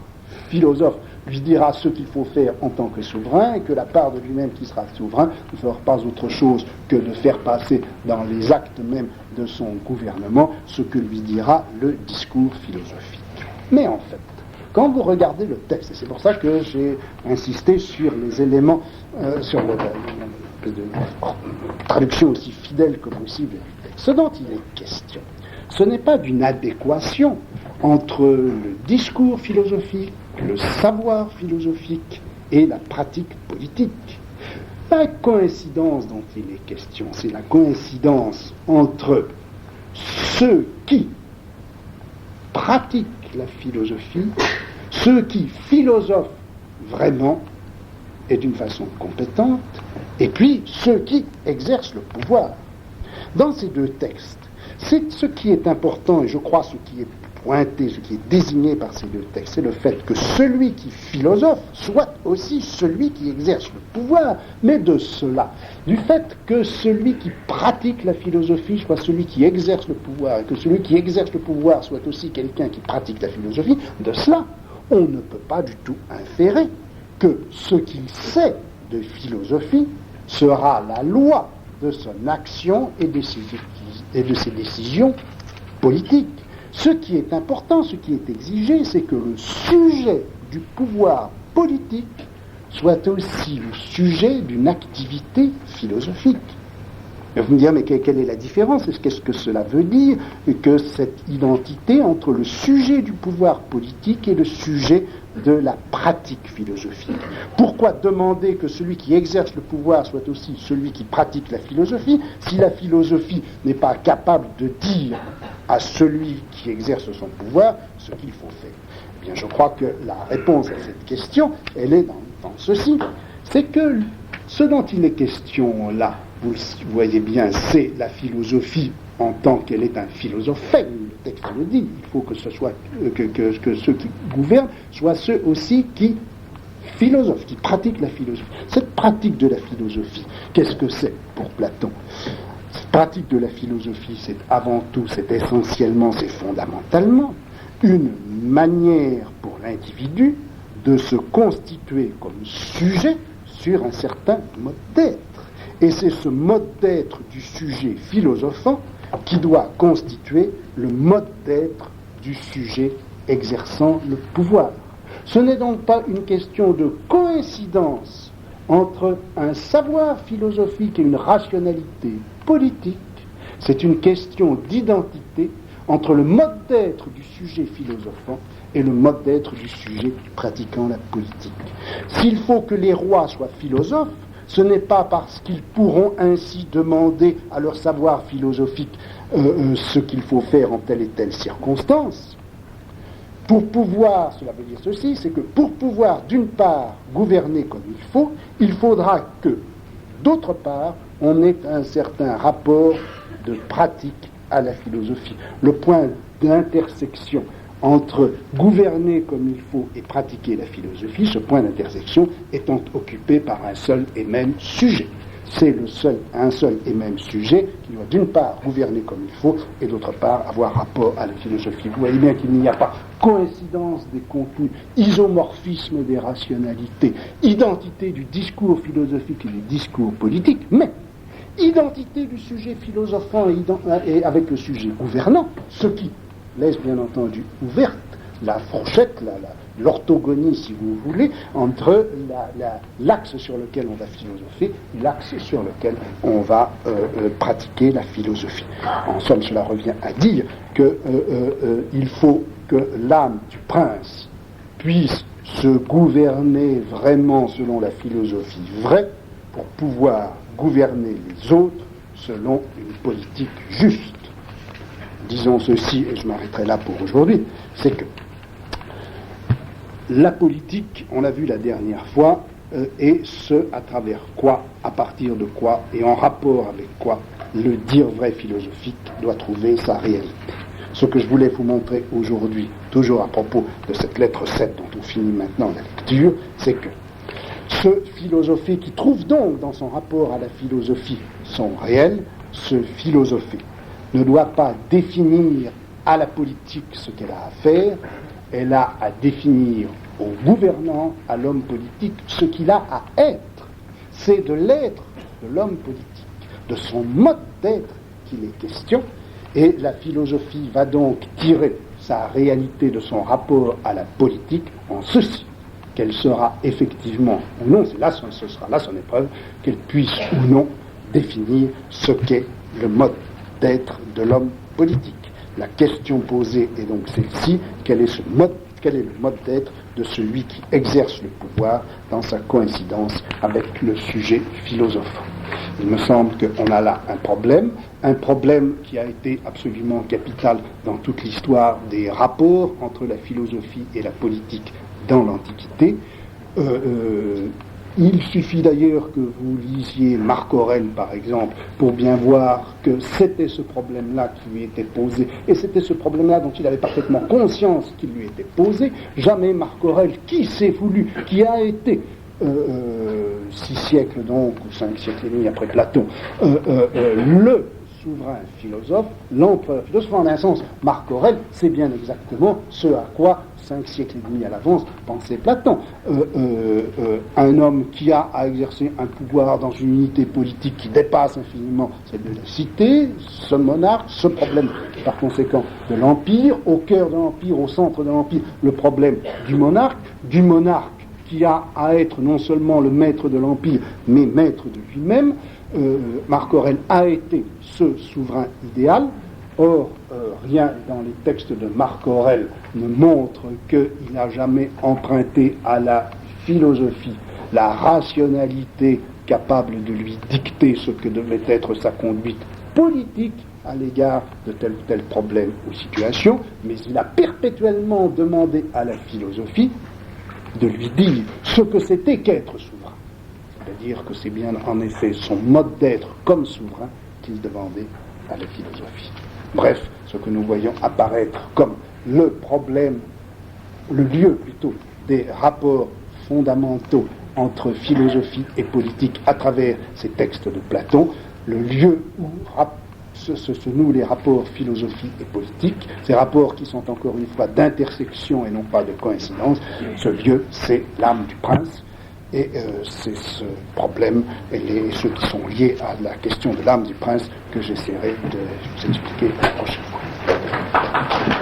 philosophe lui dira ce qu'il faut faire en tant que souverain, et que la part de lui-même qui sera souverain ne fera pas autre chose que de faire passer dans les actes même de son gouvernement ce que lui dira le discours philosophique. Mais en fait, quand vous regardez le texte, et c'est pour ça que j'ai insisté sur les éléments, sur la traduction aussi fidèle que possible du texte, ce dont il est question, ce n'est pas d'une adéquation entre le discours philosophique, le savoir philosophique et la pratique politique. La coïncidence dont il est question, c'est la coïncidence entre ceux qui pratiquent la philosophie, ceux qui philosophent vraiment et d'une façon compétente, et puis ceux qui exercent le pouvoir. Dans ces deux textes, c'est ce qui est important, et je crois ce qui est pointé, ce qui est désigné par ces deux textes, c'est le fait que celui qui philosophe soit aussi celui qui exerce le pouvoir, mais de cela, du fait que celui qui pratique la philosophie soit celui qui exerce le pouvoir, et que celui qui exerce le pouvoir soit aussi quelqu'un qui pratique la philosophie, de cela, on ne peut pas du tout inférer que ce qu'il sait de philosophie sera la loi de son action et de ses décisions politiques. Ce qui est important, ce qui est exigé, c'est que le sujet du pouvoir politique soit aussi le sujet d'une activité philosophique. Et vous me direz, mais quelle est la différence? Qu'est-ce que cela veut dire que cette identité entre le sujet du pouvoir politique et le sujet de la pratique philosophique? Pourquoi demander que celui qui exerce le pouvoir soit aussi celui qui pratique la philosophie, si la philosophie n'est pas capable de dire à celui qui exerce son pouvoir ce qu'il faut faire? Eh bien, je crois que la réponse à cette question, elle est dans ceci. C'est que ce dont il est question là, vous voyez bien, c'est la philosophie en tant qu'elle est un philosophème. Le texte le dit. Il faut que ce soit que ceux qui gouvernent soient ceux aussi qui philosophent, qui pratiquent la philosophie. Cette pratique de la philosophie, qu'est-ce que c'est pour Platon? Cette pratique de la philosophie, c'est avant tout, c'est essentiellement, c'est fondamentalement une manière pour l'individu de se constituer comme sujet sur un certain mode d'être. Et c'est ce mode d'être du sujet philosophant qui doit constituer le mode d'être du sujet exerçant le pouvoir. Ce n'est donc pas une question de coïncidence entre un savoir philosophique et une rationalité politique, c'est une question d'identité entre le mode d'être du sujet philosophant et le mode d'être du sujet pratiquant la politique. S'il faut que les rois soient philosophes, ce n'est pas parce qu'ils pourront ainsi demander à leur savoir philosophique ce qu'il faut faire en telle et telle circonstance. Pour pouvoir, cela veut dire ceci, c'est que pour pouvoir d'une part gouverner comme il faudra que d'autre part on ait un certain rapport de pratique à la philosophie. Le point d'intersection entre gouverner comme il faut et pratiquer la philosophie, ce point d'intersection étant occupé par un seul et même sujet. C'est un seul et même sujet qui doit d'une part gouverner comme il faut et d'autre part avoir rapport à la philosophie. Vous voyez bien qu'il n'y a pas coïncidence des contenus, isomorphisme des rationalités, identité du discours philosophique et du discours politique, mais identité du sujet philosophant et avec le sujet gouvernant, ce qui laisse bien entendu ouverte la fourchette, l'orthogonie, si vous voulez, entre l'axe sur lequel on va philosopher et l'axe sur lequel on va pratiquer la philosophie. En somme, cela revient à dire qu'il faut que l'âme du prince puisse se gouverner vraiment selon la philosophie vraie pour pouvoir gouverner les autres selon une politique juste. Disons ceci, et je m'arrêterai là pour aujourd'hui, c'est que la politique, on l'a vu la dernière fois, est ce à travers quoi, à partir de quoi, et en rapport avec quoi, le dire vrai philosophique doit trouver sa réalité. Ce que je voulais vous montrer aujourd'hui, toujours à propos de cette lettre 7 dont on finit maintenant la lecture, c'est que ce philosophie qui trouve donc dans son rapport à la philosophie son réel, ce philosophie ne doit pas définir à la politique ce qu'elle a à faire, elle a à définir au gouvernant, à l'homme politique, ce qu'il a à être. C'est de l'être de l'homme politique, de son mode d'être qu'il est question, et la philosophie va donc tirer sa réalité de son rapport à la politique en ceci, qu'elle sera effectivement ou non, ce sera là son épreuve, qu'elle puisse ou non définir ce qu'est le mode d'être de l'homme politique. La question posée est donc celle-ci, quel est le mode d'être de celui qui exerce le pouvoir dans sa coïncidence avec le sujet philosophe. Il me semble qu'on a là un problème qui a été absolument capital dans toute l'histoire des rapports entre la philosophie et la politique dans l'Antiquité. Il suffit d'ailleurs que vous lisiez Marc Aurèle, par exemple, pour bien voir que c'était ce problème-là qui lui était posé, et c'était ce problème-là dont il avait parfaitement conscience qu'il lui était posé. Jamais Marc Aurèle, qui s'est voulu, qui a été 6 siècles donc, ou 5 siècles et demi après Platon, le souverain philosophe, l'empereur philosophe, en un sens, Marc Aurèle, c'est bien exactement ce à quoi 5 siècles et demi à l'avance pensait Platon. Un homme qui a à exercer un pouvoir dans une unité politique qui dépasse infiniment celle de la cité, ce monarque, ce problème par conséquent de l'empire, au cœur de l'empire, au centre de l'empire, le problème du monarque qui a à être non seulement le maître de l'empire, mais maître de lui-même. Marc Aurèle a été ce souverain idéal. Or, rien dans les textes de Marc Aurèle ne montre qu'il n'a jamais emprunté à la philosophie la rationalité capable de lui dicter ce que devait être sa conduite politique à l'égard de tel ou tel problème ou situation, mais il a perpétuellement demandé à la philosophie de lui dire ce que c'était qu'être souverain. C'est-à-dire que c'est bien en effet son mode d'être comme souverain qu'il demandait à la philosophie. Bref, ce que nous voyons apparaître comme le problème, le lieu plutôt, des rapports fondamentaux entre philosophie et politique à travers ces textes de Platon, le lieu où se nouent les rapports philosophie et politique, ces rapports qui sont encore une fois d'intersection et non pas de coïncidence, ce lieu c'est l'âme du prince. Et c'est ce problème et ceux qui sont liés à la question de l'âme du prince que j'essaierai de vous expliquer la prochaine fois.